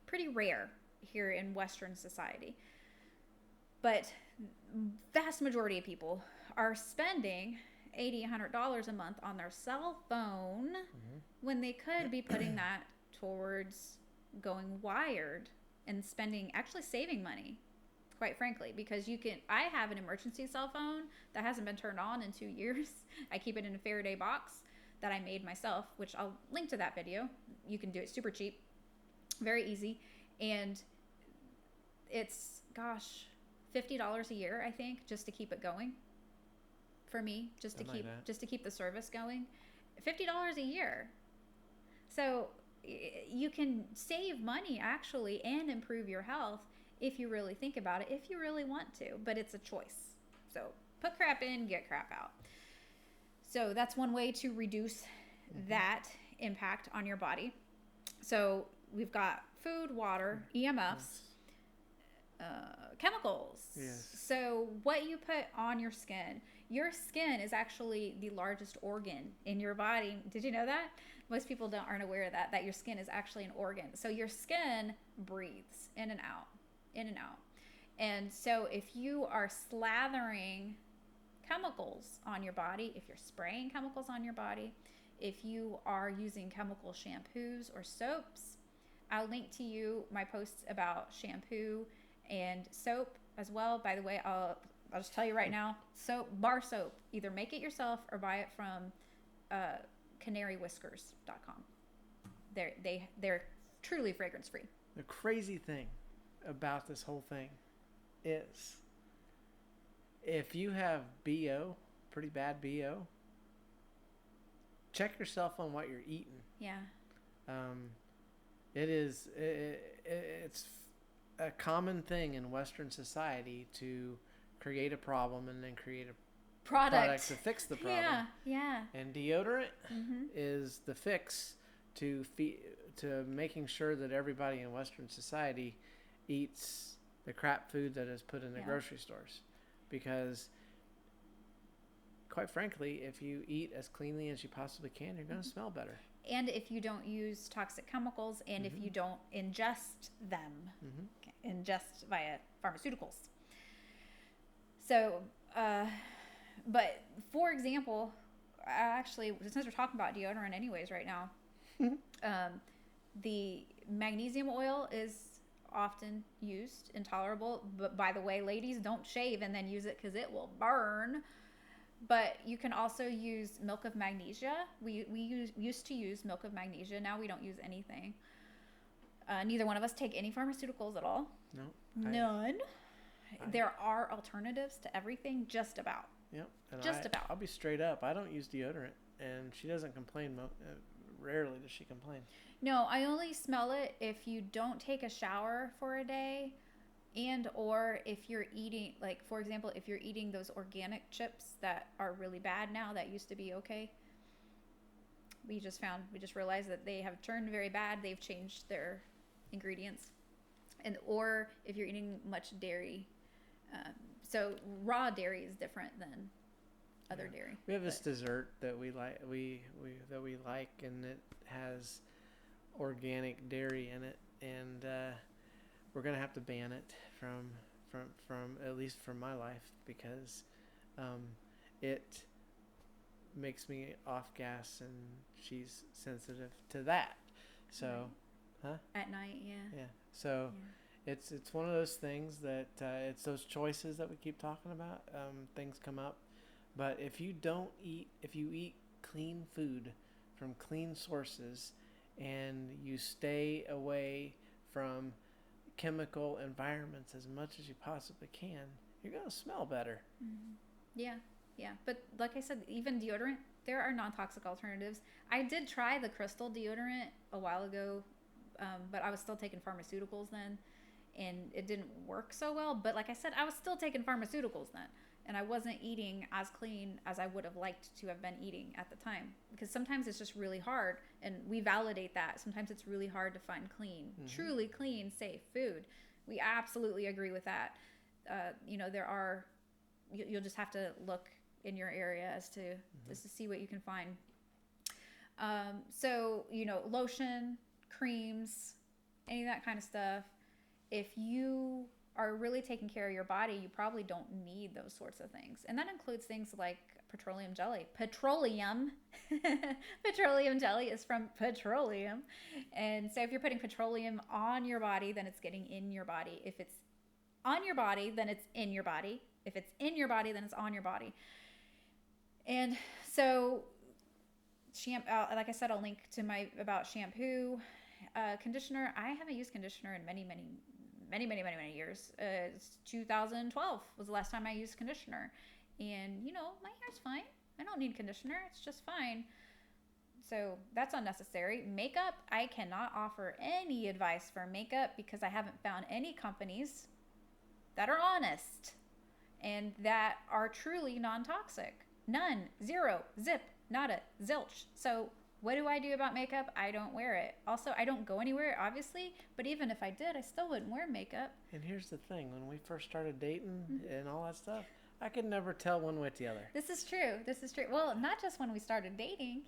Speaker 1: Pretty rare here in Western society. But vast majority of people are spending $80, $100 a month on their cell phone when they could be putting that towards going wired and actually saving money, quite frankly, because I have an emergency cell phone that hasn't been turned on in 2 years. I keep it in a Faraday box that I made myself, which I'll link to that video. You can do it super cheap, very easy. And it's, gosh, $50 a year, I think, just to keep it going. For me, just to keep the service going. $50 a year. So you can save money actually and improve your health if you really think about it, if you really want to, but it's a choice. So put crap in, get crap out. So that's one way to reduce that impact on your body. So we've got food, water, EMFs, chemicals.
Speaker 2: Yes.
Speaker 1: So what you put on your skin is actually the largest organ in your body. Did you know that? Most people aren't aware of that your skin is actually an organ. So your skin breathes in and out. And so if you are slathering chemicals on your body, if you're spraying chemicals on your body, if you are using chemical shampoos or soaps, I'll link to you my posts about shampoo and soap as well. By the way, I'll just tell you right now, bar soap, either make it yourself or buy it from canarywhiskers.com. They're truly fragrance free.
Speaker 2: The crazy thing about this whole thing is if you have BO, pretty bad BO, check yourself on what you're eating.
Speaker 1: Yeah.
Speaker 2: It's a common thing in Western society to create a problem and then create a product to fix the problem.
Speaker 1: Yeah.
Speaker 2: And deodorant is the fix to making sure that everybody in Western society eats the crap food that is put in the grocery stores. Because quite frankly, if you eat as cleanly as you possibly can, you're going to smell better.
Speaker 1: And if you don't use toxic chemicals, and if you don't ingest them, ingest via pharmaceuticals. So, but for example, actually, since we're talking about deodorant anyways right now, the magnesium oil is often used, intolerable. But by the way, ladies, don't shave and then use it because it will burn. But you can also use milk of magnesia. We used to use milk of magnesia. Now we don't use anything. Neither one of us take any pharmaceuticals at all.
Speaker 2: No.
Speaker 1: None. There are alternatives to everything, just about.
Speaker 2: Yep. And
Speaker 1: about.
Speaker 2: I'll be straight up. I don't use deodorant, and she doesn't complain. Rarely does she complain.
Speaker 1: No, I only smell it if you don't take a shower for a day, and or if you're eating, like, for example, if you're eating those organic chips that are really bad now that used to be okay. We just realized that they have turned very bad. They've changed their ingredients. And or if you're eating much dairy. So raw dairy is different than other dairy.
Speaker 2: We have this dessert that we like, and it has organic dairy in it, and we're gonna have to ban it from at least from my life, because it makes me off gas, and she's sensitive to that. So,
Speaker 1: At night, yeah.
Speaker 2: Yeah. So. Yeah. It's one of those things that it's those choices that we keep talking about. Things come up, but if you eat clean food from clean sources, and you stay away from chemical environments as much as you possibly can, you're going to smell better.
Speaker 1: Mm-hmm. Yeah. Yeah. But like I said, even deodorant, there are non-toxic alternatives. I did try the crystal deodorant a while ago, but I was still taking pharmaceuticals then, and it didn't work so well. But like I said, I was still taking pharmaceuticals then, and I wasn't eating as clean as I would have liked to have been eating at the time, because sometimes it's just really hard, and we validate that. Sometimes it's really hard to find clean, truly clean, safe food. We absolutely agree with that. There are, you'll just have to look in your area as to just to see what you can find. So lotion, creams, any of that kind of stuff. If you are really taking care of your body, you probably don't need those sorts of things. And that includes things like petroleum jelly. Petroleum jelly is from petroleum. And so if you're putting petroleum on your body, then it's getting in your body. If it's on your body, then it's in your body. If it's in your body, then it's on your body. And so like I said, I'll link to my about shampoo, conditioner. I haven't used conditioner in many years. 2012 was the last time I used conditioner, and my hair's fine. I don't need conditioner. It's just fine. So that's unnecessary. Makeup, I cannot offer any advice for makeup because I haven't found any companies that are honest and that are truly non-toxic. None. Zero. Zip. Nada. Zilch. So what do I do about makeup? I don't wear it. Also, I don't go anywhere, obviously, but even if I did, I still wouldn't wear makeup.
Speaker 2: And here's the thing. When we first started dating and all that stuff, I could never tell one way or the other.
Speaker 1: This is true. Well, not just when we started dating.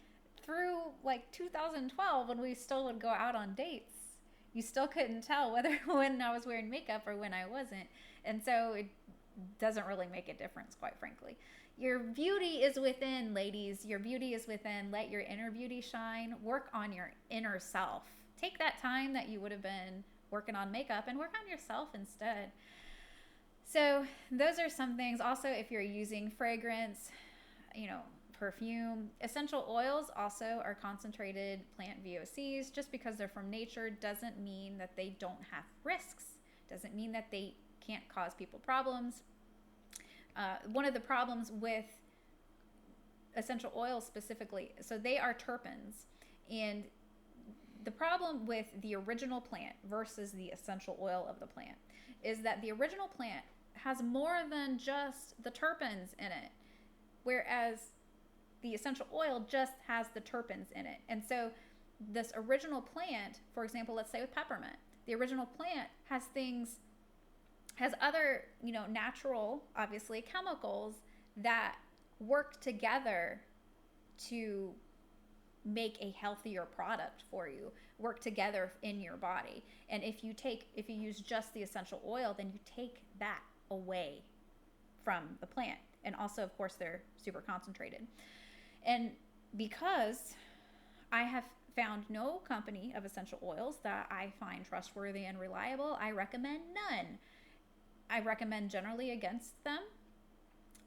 Speaker 1: Through like 2012, when we still would go out on dates, you still couldn't tell when I was wearing makeup or when I wasn't. And so it doesn't really make a difference, quite frankly. Your beauty is within, ladies. Your beauty is within. Let your inner beauty shine. Work on your inner self. Take that time that you would have been working on makeup and work on yourself instead. So those are some things. Also, if you're using fragrance, perfume, essential oils also are concentrated plant VOCs. Just because they're from nature doesn't mean that they don't have risks. Doesn't mean that they can't cause people problems. One of the problems with essential oils specifically, so they are terpenes, and the problem with the original plant versus the essential oil of the plant is that the original plant has more than just the terpenes in it, whereas the essential oil just has the terpenes in it. And so this original plant, for example, let's say with peppermint, the original plant has other, natural, obviously, chemicals that work together to make a healthier product for you, work together in your body. And if you use just the essential oil, then you take that away from the plant. And also, of course, they're super concentrated. And because I have found no company of essential oils that I find trustworthy and reliable, I recommend none. I recommend generally against them.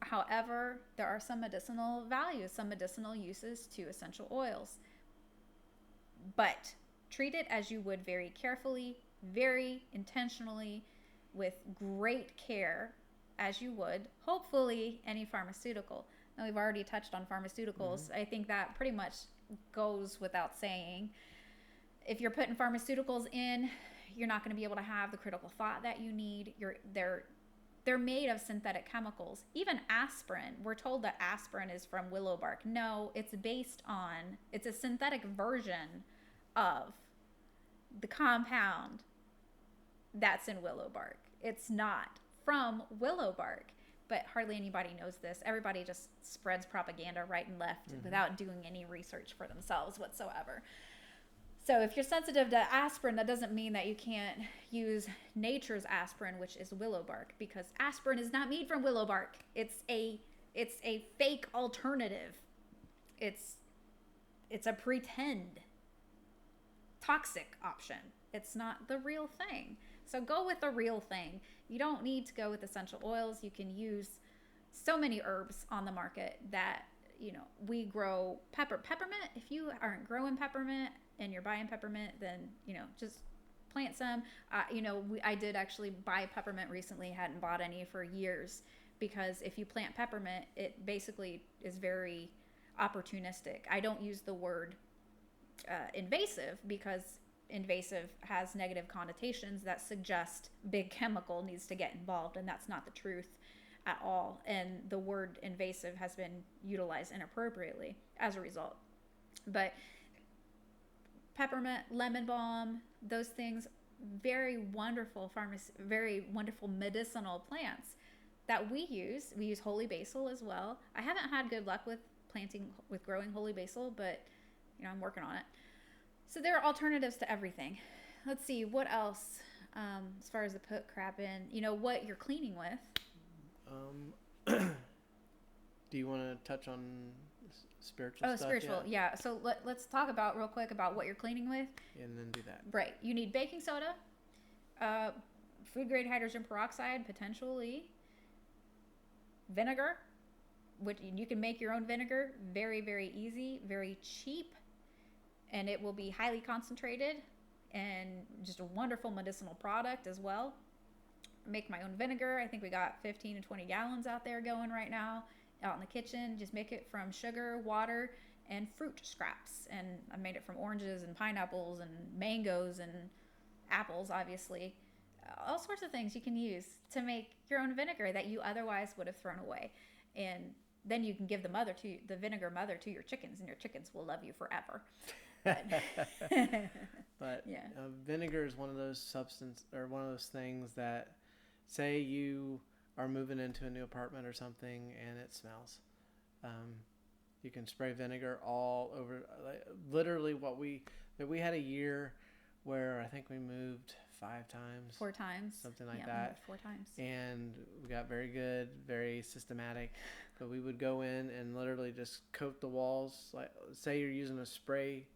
Speaker 1: However, there are some medicinal values, some medicinal uses to essential oils. But treat it as you would very carefully, very intentionally, with great care, as you would, hopefully, any pharmaceutical. Now, we've already touched on pharmaceuticals. I think that pretty much goes without saying. If you're putting pharmaceuticals in, you're not going to be able to have the critical thought that you need. They're made of synthetic chemicals. Even aspirin, we're told that aspirin is from willow bark. No, it's a synthetic version of the compound that's in willow bark. It's not from willow bark, but hardly anybody knows this. Everybody just spreads propaganda right and left without doing any research for themselves whatsoever. So if you're sensitive to aspirin, that doesn't mean that you can't use nature's aspirin, which is willow bark, because aspirin is not made from willow bark. It's a fake alternative. It's a pretend toxic option. It's not the real thing. So go with the real thing. You don't need to go with essential oils. You can use so many herbs on the market that, we grow peppermint. If you aren't growing peppermint and you're buying peppermint, then, just plant some. I did actually buy peppermint recently. Hadn't bought any for years, because if you plant peppermint, it basically is very opportunistic. I don't use the word invasive, because invasive has negative connotations that suggest big chemical needs to get involved, and that's not the truth at all. And the word invasive has been utilized inappropriately as a result. But peppermint, lemon balm, those things, very wonderful very wonderful medicinal plants that we use. We use holy basil as well. I haven't had good luck with growing holy basil, but I'm working on it. So there are alternatives to everything. Let's see what else, as far as to put crap in. What you're cleaning with.
Speaker 2: Do you want to touch on spiritual stuff?
Speaker 1: Spiritual, yeah. So let's talk about real quick about what you're cleaning with.
Speaker 2: And then do that.
Speaker 1: Right. You need baking soda, food grade hydrogen peroxide, potentially, vinegar, which you can make your own vinegar. Very, very easy, very cheap, and it will be highly concentrated and just a wonderful medicinal product as well. Make my own vinegar. I think we got 15 to 20 gallons out there going right now out in the kitchen. Just make it from sugar, water, and fruit scraps. And I made it from oranges and pineapples and mangoes and apples, obviously. All sorts of things you can use to make your own vinegar that you otherwise would have thrown away. And then you can give the vinegar mother to your chickens, and your chickens will love you forever.
Speaker 2: But
Speaker 1: yeah.
Speaker 2: Vinegar is one of those things that, say you are moving into a new apartment or something and it smells. You can spray vinegar all over. Literally, we had a year where I think we moved
Speaker 1: 4 times,
Speaker 2: something like
Speaker 1: yeah,
Speaker 2: that.
Speaker 1: 4 times,
Speaker 2: and we got very good, very systematic. But we would go in and literally just coat the walls. Like, say you're using a spray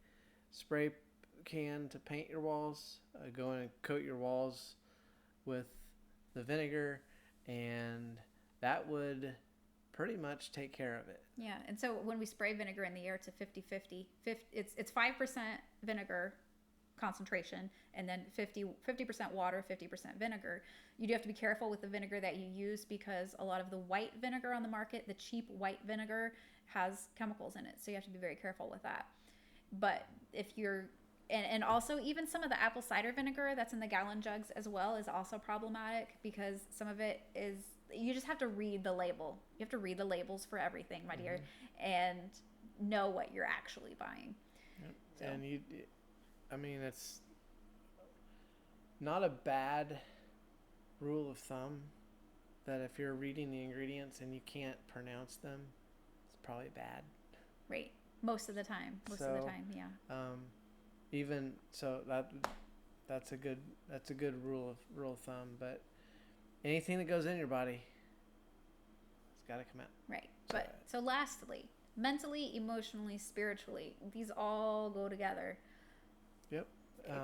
Speaker 2: can to paint your walls, go in and coat your walls with the vinegar, and that would pretty much take care of it.
Speaker 1: Yeah. And so when we spray vinegar in the air, it's a 50-50. It's 5% vinegar concentration, and then 50% water, 50% vinegar. You do have to be careful with the vinegar that you use, because a lot of the white vinegar on the market, the cheap white vinegar, has chemicals in it. So you have to be very careful with that. But if you're and also even some of the apple cider vinegar that's in the gallon jugs as well is also problematic, because some of it is, you just have to read the label. You have to read the labels for everything, my dear, and know what you're actually buying.
Speaker 2: Yep. So. And it's not a bad rule of thumb that if you're reading the ingredients and you can't pronounce them, it's probably bad.
Speaker 1: Right. Most of the time, yeah.
Speaker 2: Even so, that's a good rule of thumb. But anything that goes in your body, it's got to come out.
Speaker 1: Right. So lastly, mentally, emotionally, spiritually, these all go together.
Speaker 2: Yep.
Speaker 1: Okay.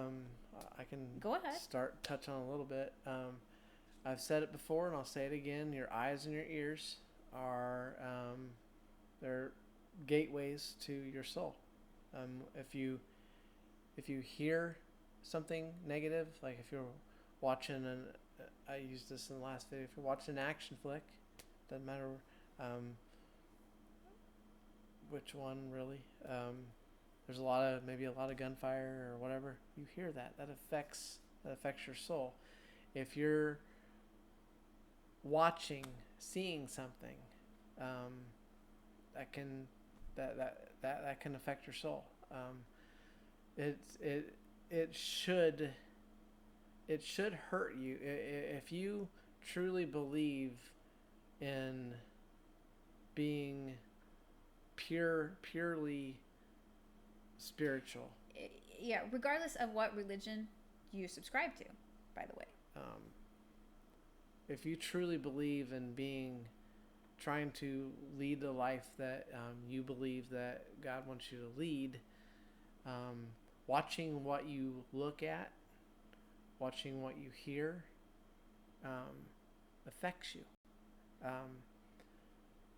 Speaker 2: I can
Speaker 1: go ahead.
Speaker 2: Start touch on a little bit. I've said it before and I'll say it again. Your eyes and your ears are they're gateways to your soul. If you hear something negative, like if you're watching I used this in the last video, if you're watching an action flick, doesn't matter which one really, there's maybe a lot of gunfire or whatever, you hear that affects your soul. If you're seeing something, that can affect your soul. It should hurt you if you truly believe in being purely spiritual.
Speaker 1: Yeah, regardless of what religion you subscribe to, by the way.
Speaker 2: If you truly believe in trying to lead the life that you believe that God wants you to lead, watching what you look at, watching what you hear, affects you.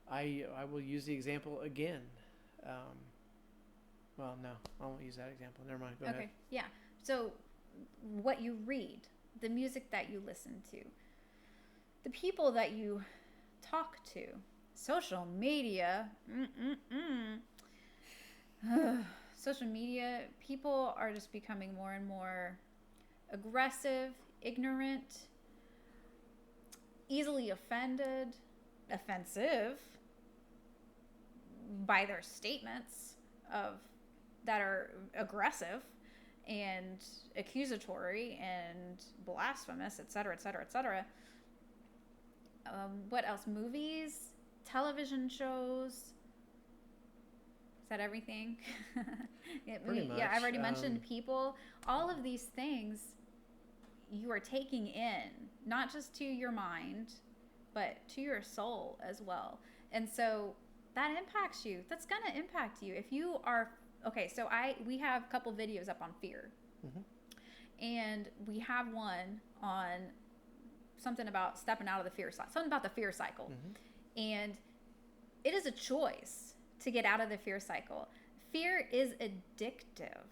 Speaker 2: I will use the example again. Well, no, I won't use that example. Never mind. Go ahead.
Speaker 1: Okay. Yeah. So what you read, the music that you listen to, the people that you talk to, social media. Social media, people are just becoming more and more aggressive, ignorant, easily offensive by their statements of that are aggressive and accusatory and blasphemous, etc., etc., etc. What else? Movies, television shows. Is that everything?
Speaker 2: Pretty much.
Speaker 1: Yeah, I've already mentioned people. All of these things you are taking in, not just to your mind, but to your soul as well. And so that impacts you. That's going to impact you. If you are, okay, so we have a couple videos up on fear. And we have one on something about stepping out of the fear cycle, something about the fear cycle. And it is a choice to get out of the fear cycle. Fear is addictive.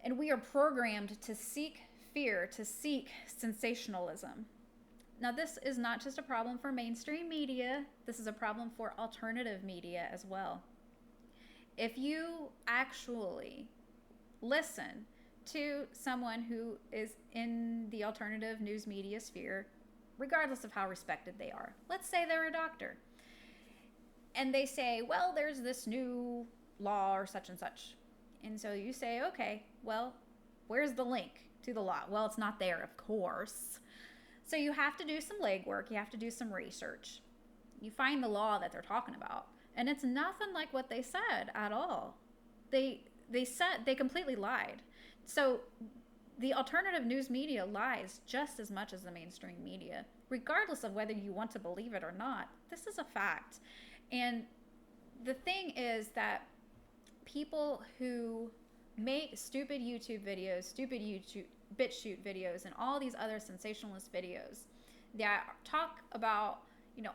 Speaker 1: And we are programmed to seek fear, to seek sensationalism. Now, this is not just a problem for mainstream media. This is a problem for alternative media as well. If you actually listen to someone who is in the alternative news media sphere, regardless of how respected they are, let's say they're a doctor, and they say, well, there's this new law or such and such. And so you say, okay, well, where's the link to the law? Well, it's not there, of course. So you have to do some legwork. You have to do some research. You find the law that they're talking about, and it's nothing like what they said at all. They completely lied. So the alternative news media lies just as much as the mainstream media, regardless of whether you want to believe it or not. This is a fact. And the thing is that people who make stupid YouTube videos, stupid YouTube BitChute videos, and all these other sensationalist videos that talk about,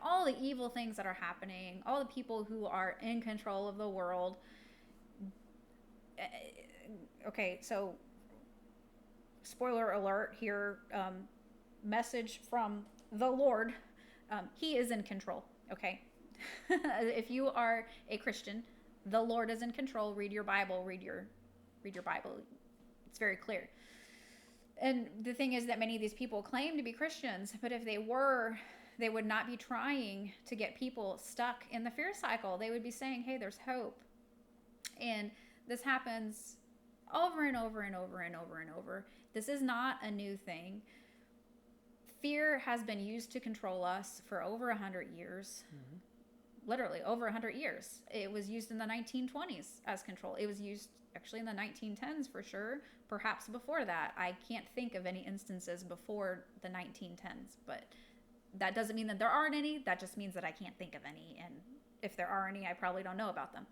Speaker 1: all the evil things that are happening, all the people who are in control of the world. Okay, so spoiler alert here, message from the Lord. He is in control, okay? If you are a Christian, the Lord is in control. Read your Bible. Read your Bible. It's very clear. And the thing is that many of these people claim to be Christians, but if they were, they would not be trying to get people stuck in the fear cycle. They would be saying, hey, there's hope. And this happens over and over and over and over and over. This is not a new thing. Fear has been used to control us for over 100 years. Literally over 100 years. It was used in the 1920s as control. It was used actually in the 1910s for sure, perhaps before that. I can't think of any instances before the 1910s, but that doesn't mean that there aren't any. That just means that I can't think of any, and if there are any, I probably don't know about them.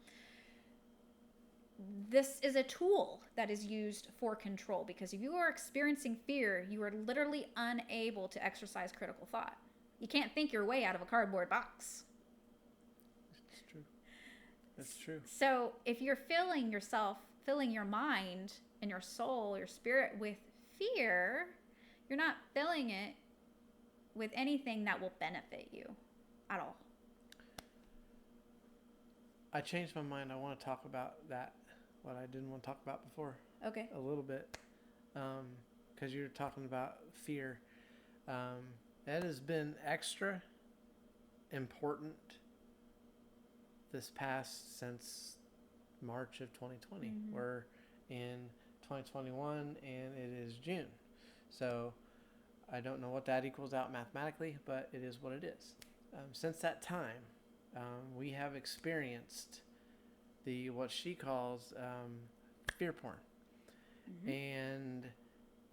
Speaker 1: This is a tool that is used for control, because if you are experiencing fear, you are literally unable to exercise critical thought. You can't think your way out of a cardboard box.
Speaker 2: That's true.
Speaker 1: So if you're filling your mind and your soul, your spirit with fear, you're not filling it with anything that will benefit you at all.
Speaker 2: I changed my mind. I want to talk about that, what I didn't want to talk about before.
Speaker 1: Okay.
Speaker 2: A little bit. Because you're talking about fear. That has been extra important since March of 2020. We're in 2021 and it is June. So I don't know what that equals out mathematically, but it is what it is. Since that time, we have experienced what she calls fear porn. And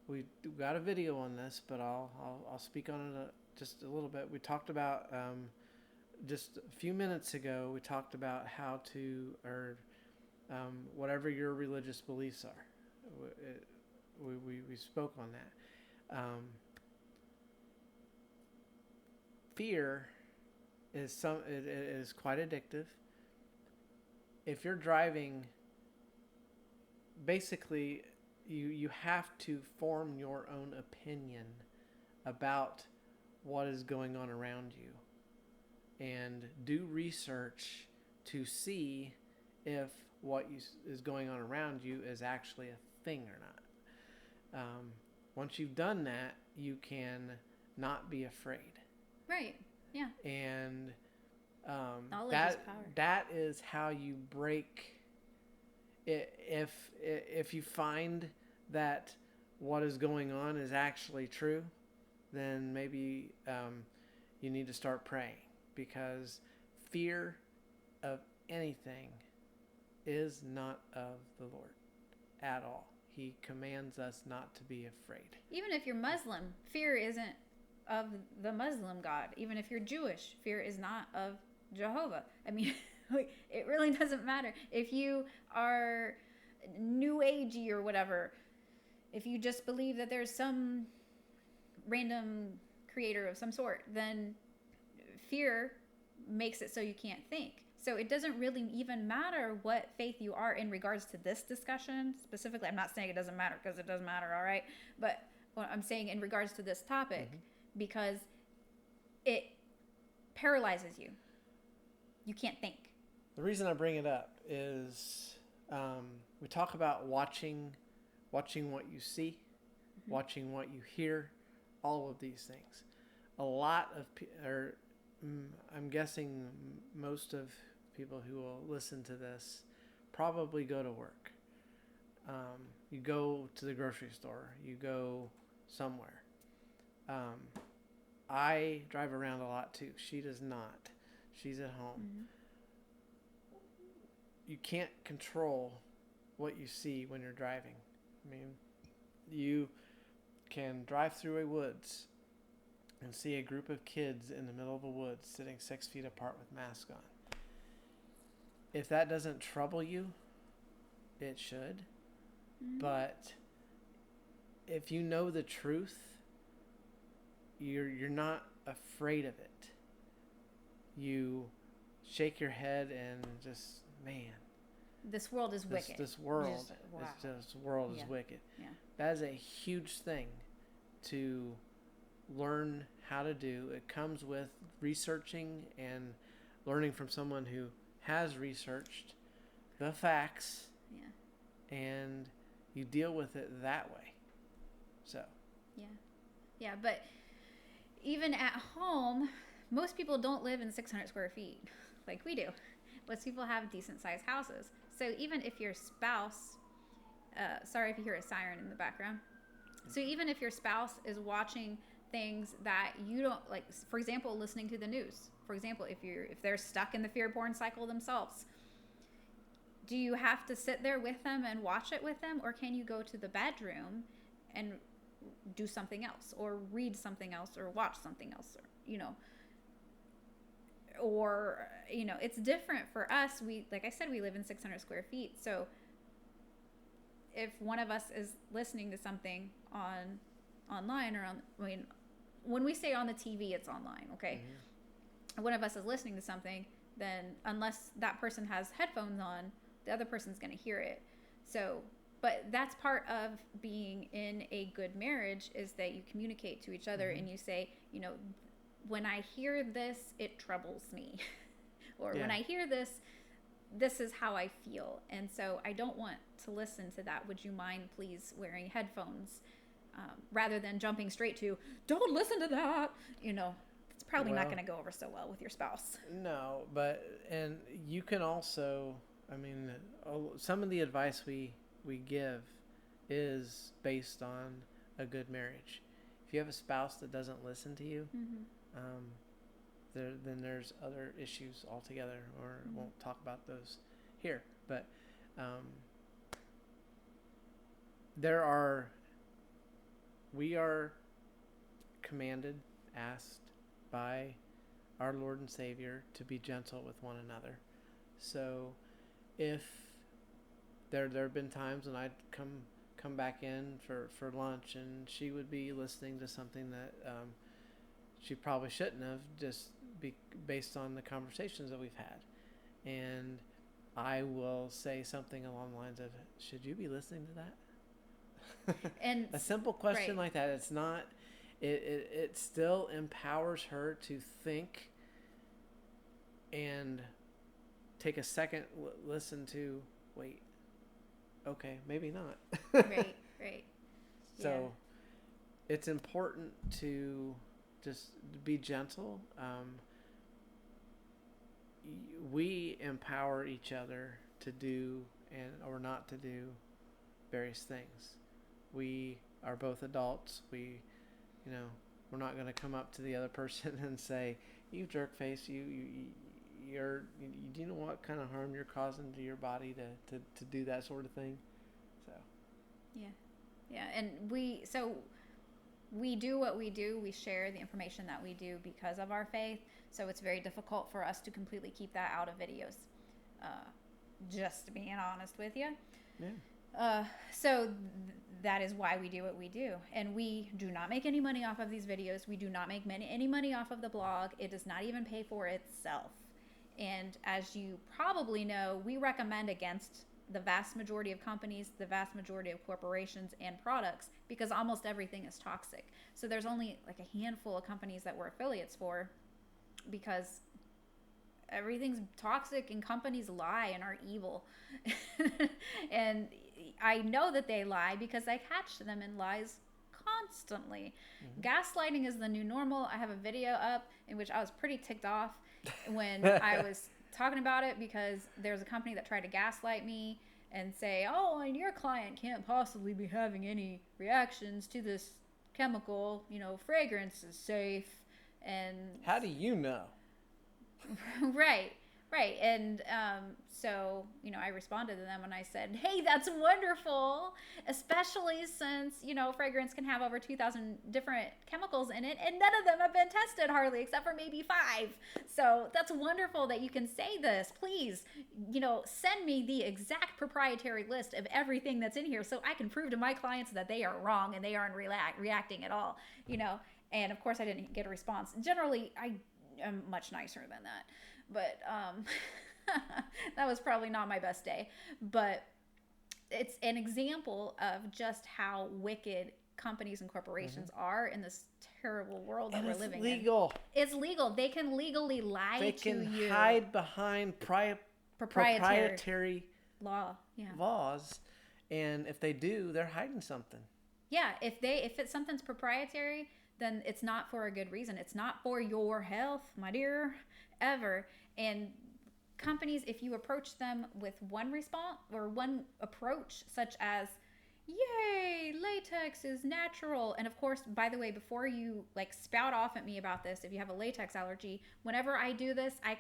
Speaker 2: we got a video on this, but I'll speak on it just a little bit. We talked about just a few minutes ago, we talked about how to, or whatever your religious beliefs are. We spoke on that. Fear it is quite addictive. If you're driving, basically, you have to form your own opinion about what is going on around you, and do research to see if what is going on around you is actually a thing or not. Once you've done that, you can not be afraid.
Speaker 1: Right. Yeah.
Speaker 2: And
Speaker 1: knowledge is power.
Speaker 2: that is how you break it. If you find that what is going on is actually true, then maybe you need to start praying, because fear of anything is not of the Lord at all. He commands us not to be afraid.
Speaker 1: Even if you're Muslim, fear isn't of the Muslim God. Even if you're Jewish, fear is not of Jehovah. I mean, it really doesn't matter. If you are New Agey or whatever, if you just believe that there's some random creator of some sort, then fear makes it so you can't think. So it doesn't really even matter what faith you are in regards to this discussion specifically. I'm not saying it doesn't matter, because it does matter, all right? But what I'm saying in regards to this topic, because it paralyzes you. You can't think.
Speaker 2: The reason I bring it up is we talk about watching what you see, watching what you hear, all of these things. A lot of I'm guessing most of people who will listen to this probably go to work. You go to the grocery store. You go somewhere. I drive around a lot too. She does not. She's at home. You can't control what you see when you're driving. I mean, you can drive through a woods and see a group of kids in the middle of a woods sitting 6 feet apart with masks on. If that doesn't trouble you, it should. But if you know the truth, you're not afraid of it. You shake your head and just, man,
Speaker 1: this world is wicked.
Speaker 2: This world is wicked.
Speaker 1: Yeah.
Speaker 2: That is a huge thing to learn how to do. It comes with researching and learning from someone who has researched the facts.
Speaker 1: Yeah.
Speaker 2: And you deal with it that way. So.
Speaker 1: Yeah, but even at home, most people don't live in 600 square feet like we do. Most people have decent sized houses. So even if your spouse, sorry if you hear a siren in the background. So even if your spouse is watching things that you don't like, for example, listening to the news, for example, if they're stuck in the fear porn cycle themselves, do you have to sit there with them and watch it with them, or can you go to the bedroom and do something else, or read something else, or watch something else, or it's different for us. We, like I said, we live in 600 square feet. So if one of us is listening to something online or when we say on the TV, it's online, okay? One of us is listening to something, then unless that person has headphones on, the other person's going to hear it. So, but that's part of being in a good marriage, is that you communicate to each other and you say, when I hear this, it troubles me. Or when I hear this, this is how I feel. And so I don't want to listen to that. Would you mind please wearing headphones? Rather than jumping straight to, don't listen to that. It's probably not going to go over so well with your spouse.
Speaker 2: No, and you can also, some of the advice we give is based on a good marriage. If you have a spouse that doesn't listen to you, then there's other issues altogether, or won't talk about those here. But we are commanded, asked by our Lord and Savior to be gentle with one another. So if there have been times when I'd come back in for lunch, and she would be listening to something that she probably shouldn't have, just based on the conversations that we've had. And I will say something along the lines of, should you be listening to that?
Speaker 1: And
Speaker 2: A simple question
Speaker 1: right.
Speaker 2: like that, it's not, it still empowers her to think and take a second, listen to, wait, okay, maybe not.
Speaker 1: Right, right. Yeah.
Speaker 2: So it's important to just be gentle. We empower each other to do and or not to do various things. We are both adults. You know, we're not going to come up to the other person and say, "You jerk face, do you know what kind of harm you're causing to your body to do that sort of thing?" So
Speaker 1: Yeah. Yeah. And we do what we do. We share the information that we do because of our faith. So it's very difficult for us to completely keep that out of videos. Uh, just being honest with you.
Speaker 2: yeah,
Speaker 1: So that is why we do what we do. And we do not make any money off of these videos. We do not make any money off of the blog. It does not even pay for itself. And as you probably know, we recommend against the vast majority of companies, the vast majority of corporations and products, because almost everything is toxic. So there's only like a handful of companies that we're affiliates for, because everything's toxic and companies lie and are evil. And I know that they lie because I catch them in lies constantly.
Speaker 2: mm-hmm.
Speaker 1: Gaslighting is the new normal. I have a video up in which I was pretty ticked off when I was talking about it, because there's a company that tried to gaslight me and say, "Oh, and your client can't possibly be having any reactions to this chemical. Fragrance is safe." And
Speaker 2: How do you know?
Speaker 1: right, right. And so, I responded to them and I said, "Hey, that's wonderful, especially since, fragrance can have over 2,000 different chemicals in it, and none of them have been tested hardly, except for maybe 5. So that's wonderful that you can say this. Please, send me the exact proprietary list of everything that's in here so I can prove to my clients that they are wrong and they aren't reacting at all, And of course, I didn't get a response. Generally, I am much nicer than that. But that was probably not my best day. But it's an example of just how wicked companies and corporations are in this terrible world that we're living
Speaker 2: legal.
Speaker 1: in. It's legal. They can legally lie to you.
Speaker 2: They can hide behind proprietary laws. And if they do, they're hiding something.
Speaker 1: Yeah, if something's proprietary, then it's not for a good reason. It's not for your health, my dear, ever. And companies, if you approach them with one response or one approach, such as, "Yay, latex is natural." And of course, by the way, before you spout off at me about this, if you have a latex allergy, whenever I do this, I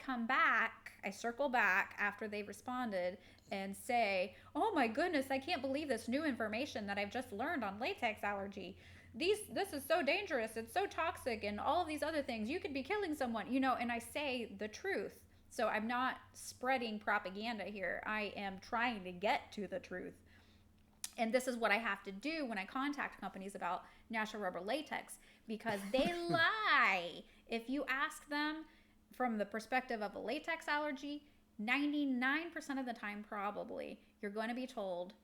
Speaker 1: circle back after they've responded and say, "Oh my goodness, I can't believe this new information that I've just learned on latex allergy. This is so dangerous. It's so toxic, and all of these other things. You could be killing someone," and I say the truth. So I'm not spreading propaganda here. I am trying to get to the truth. And this is what I have to do when I contact companies about natural rubber latex, because they lie. If you ask them from the perspective of a latex allergy, 99% of the time, probably, you're going to be told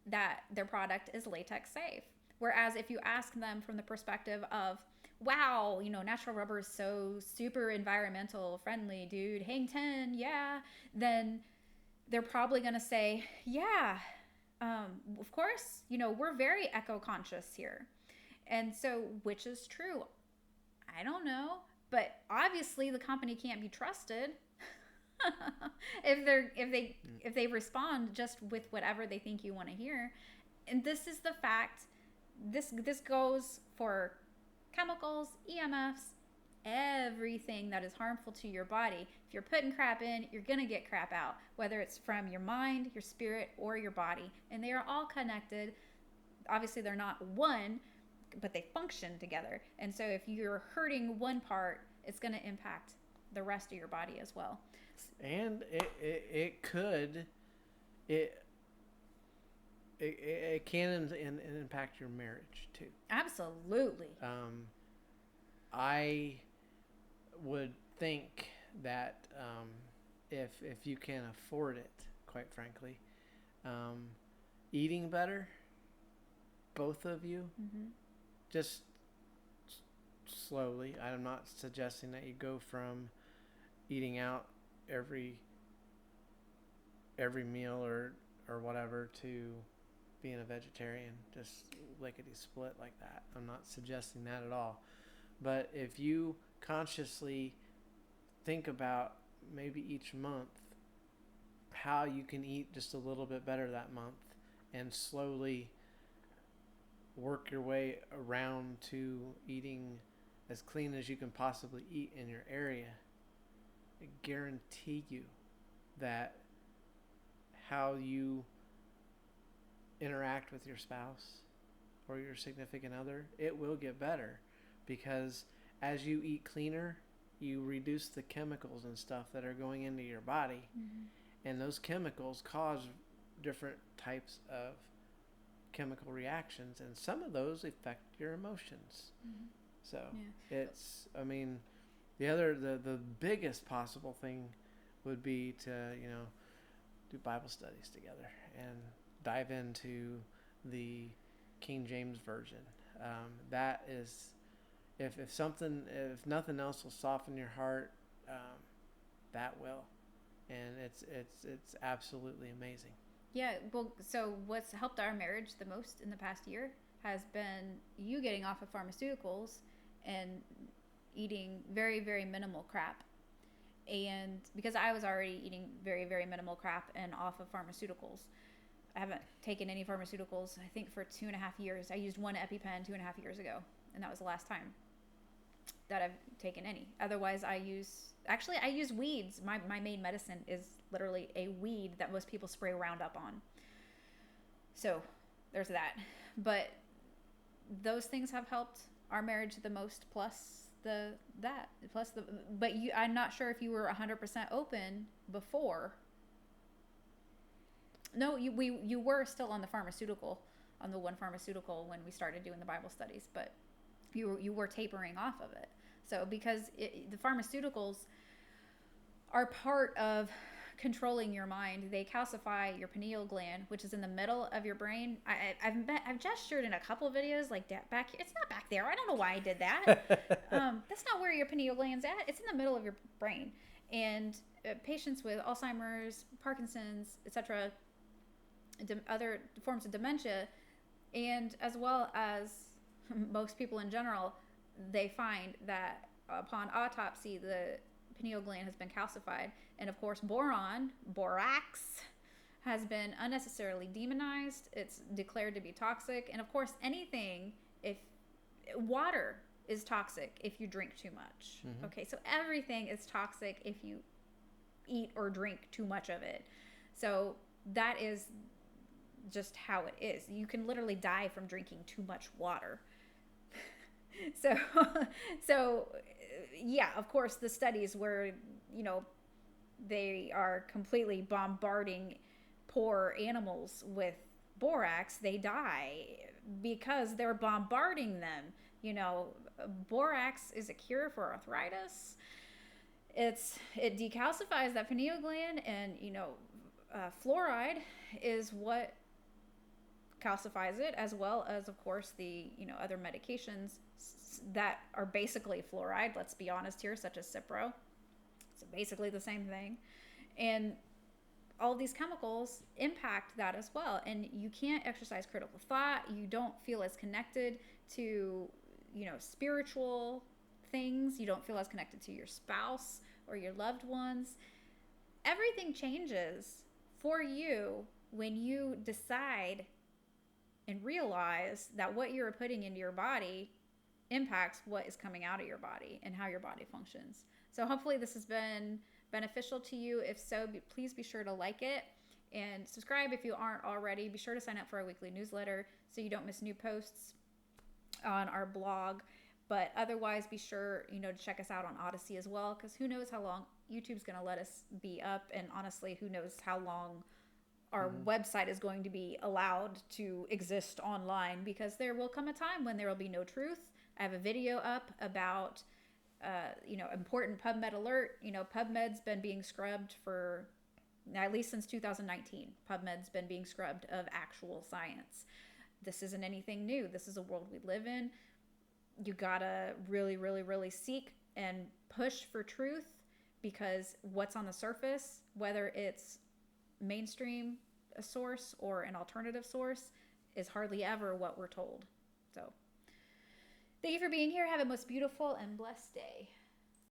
Speaker 1: that their product is latex safe. Whereas if you ask them from the perspective of, "Wow, natural rubber is so super environmental friendly, dude, hang 10, yeah," then they're probably going to say, "Yeah, of course, we're very eco-conscious here." And so, which is true? I don't know. But obviously the company can't be trusted if they respond just with whatever they think you want to hear. And this is the fact. This goes for chemicals, EMFs, everything that is harmful to your body. If you're putting crap in, you're going to get crap out, whether it's from your mind, your spirit, or your body. And they are all connected. Obviously, they're not one, but they function together. And so if you're hurting one part, it's going to impact the rest of your body as well.
Speaker 2: And it can impact your marriage too.
Speaker 1: Absolutely.
Speaker 2: I would think that if you can afford it, quite frankly, eating better both of you,
Speaker 1: Mm-hmm.
Speaker 2: just slowly. I'm not suggesting that you go from eating out every meal or whatever to being a vegetarian, just lickety split like that. I'm not suggesting that at all. But if you consciously think about maybe each month how you can eat just a little bit better that month and slowly work your way around to eating as clean as you can possibly eat in your area, I guarantee you that how you interact with your spouse or your significant other, it will get better, because as you eat cleaner, you reduce the chemicals and stuff that are going into your body,
Speaker 1: Mm-hmm.
Speaker 2: and those chemicals cause different types of chemical reactions, and some of those affect your emotions.
Speaker 1: Mm-hmm.
Speaker 2: So
Speaker 1: Yeah.
Speaker 2: it's, I mean, the biggest possible thing would be to, do Bible studies together and dive into the King James Version. That is, if nothing else will soften your heart, that will, and it's absolutely amazing.
Speaker 1: Yeah, well, so what's helped our marriage the most in the past year has been you getting off of pharmaceuticals and eating very, very minimal crap. And because I was already eating very, very minimal crap and off of pharmaceuticals, I haven't taken any pharmaceuticals, I think, for 2.5 years. I used one EpiPen 2.5 years ago, and that was the last time that I've taken any. Otherwise, I use weeds. My main medicine is literally a weed that most people spray Roundup on. So there's that. But those things have helped our marriage the most, but I'm not sure if you were 100% open before. No, you were still on the one pharmaceutical when we started doing the Bible studies, but you were tapering off of it. So because the pharmaceuticals are part of controlling your mind, they calcify your pineal gland, which is in the middle of your brain. I've gestured in a couple of videos like that back here. It's not back there. I don't know why I did that. That's not where your pineal gland's at. It's in the middle of your brain. And patients with Alzheimer's, Parkinson's, etc., other forms of dementia, and as well as most people in general, they find that upon autopsy, the pineal gland has been calcified. And of course, borax, has been unnecessarily demonized. It's declared to be toxic. And of course, if water is toxic if you drink too much. Mm-hmm. Okay, so everything is toxic if you eat or drink too much of it. So that is just how it is. You can literally die from drinking too much water. So yeah, of course, the studies where, they are completely bombarding poor animals with borax, they die because they're bombarding them. Borax is a cure for arthritis. It decalcifies that pineal gland, and fluoride is what calcifies it, as well as, of course, the other medications that are basically fluoride. Let's be honest here, such as Cipro. It's basically the same thing, and all these chemicals impact that as well. And you can't exercise critical thought. You don't feel as connected to spiritual things. You don't feel as connected to your spouse or your loved ones. Everything changes for you when you decide and realize that what you're putting into your body impacts what is coming out of your body and how your body functions. So hopefully this has been beneficial to you. If so, please be sure to like it and subscribe if you aren't already. Be sure to sign up for our weekly newsletter so you don't miss new posts on our blog. But otherwise, be sure to check us out on Odyssey as well, because who knows how long YouTube's going to let us be up, and honestly, who knows how long our website is going to be allowed to exist online, because there will come a time when there will be no truth. I have a video up about important PubMed alert. PubMed's been being scrubbed for at least since 2019. PubMed's been being scrubbed of actual science. this isn't anything new. This is a world we live in. You gotta really, really, really seek and push for truth, because what's on the surface, whether it's mainstream a source or an alternative source, is hardly ever what we're told. So thank you for being here. Have a most beautiful and blessed day.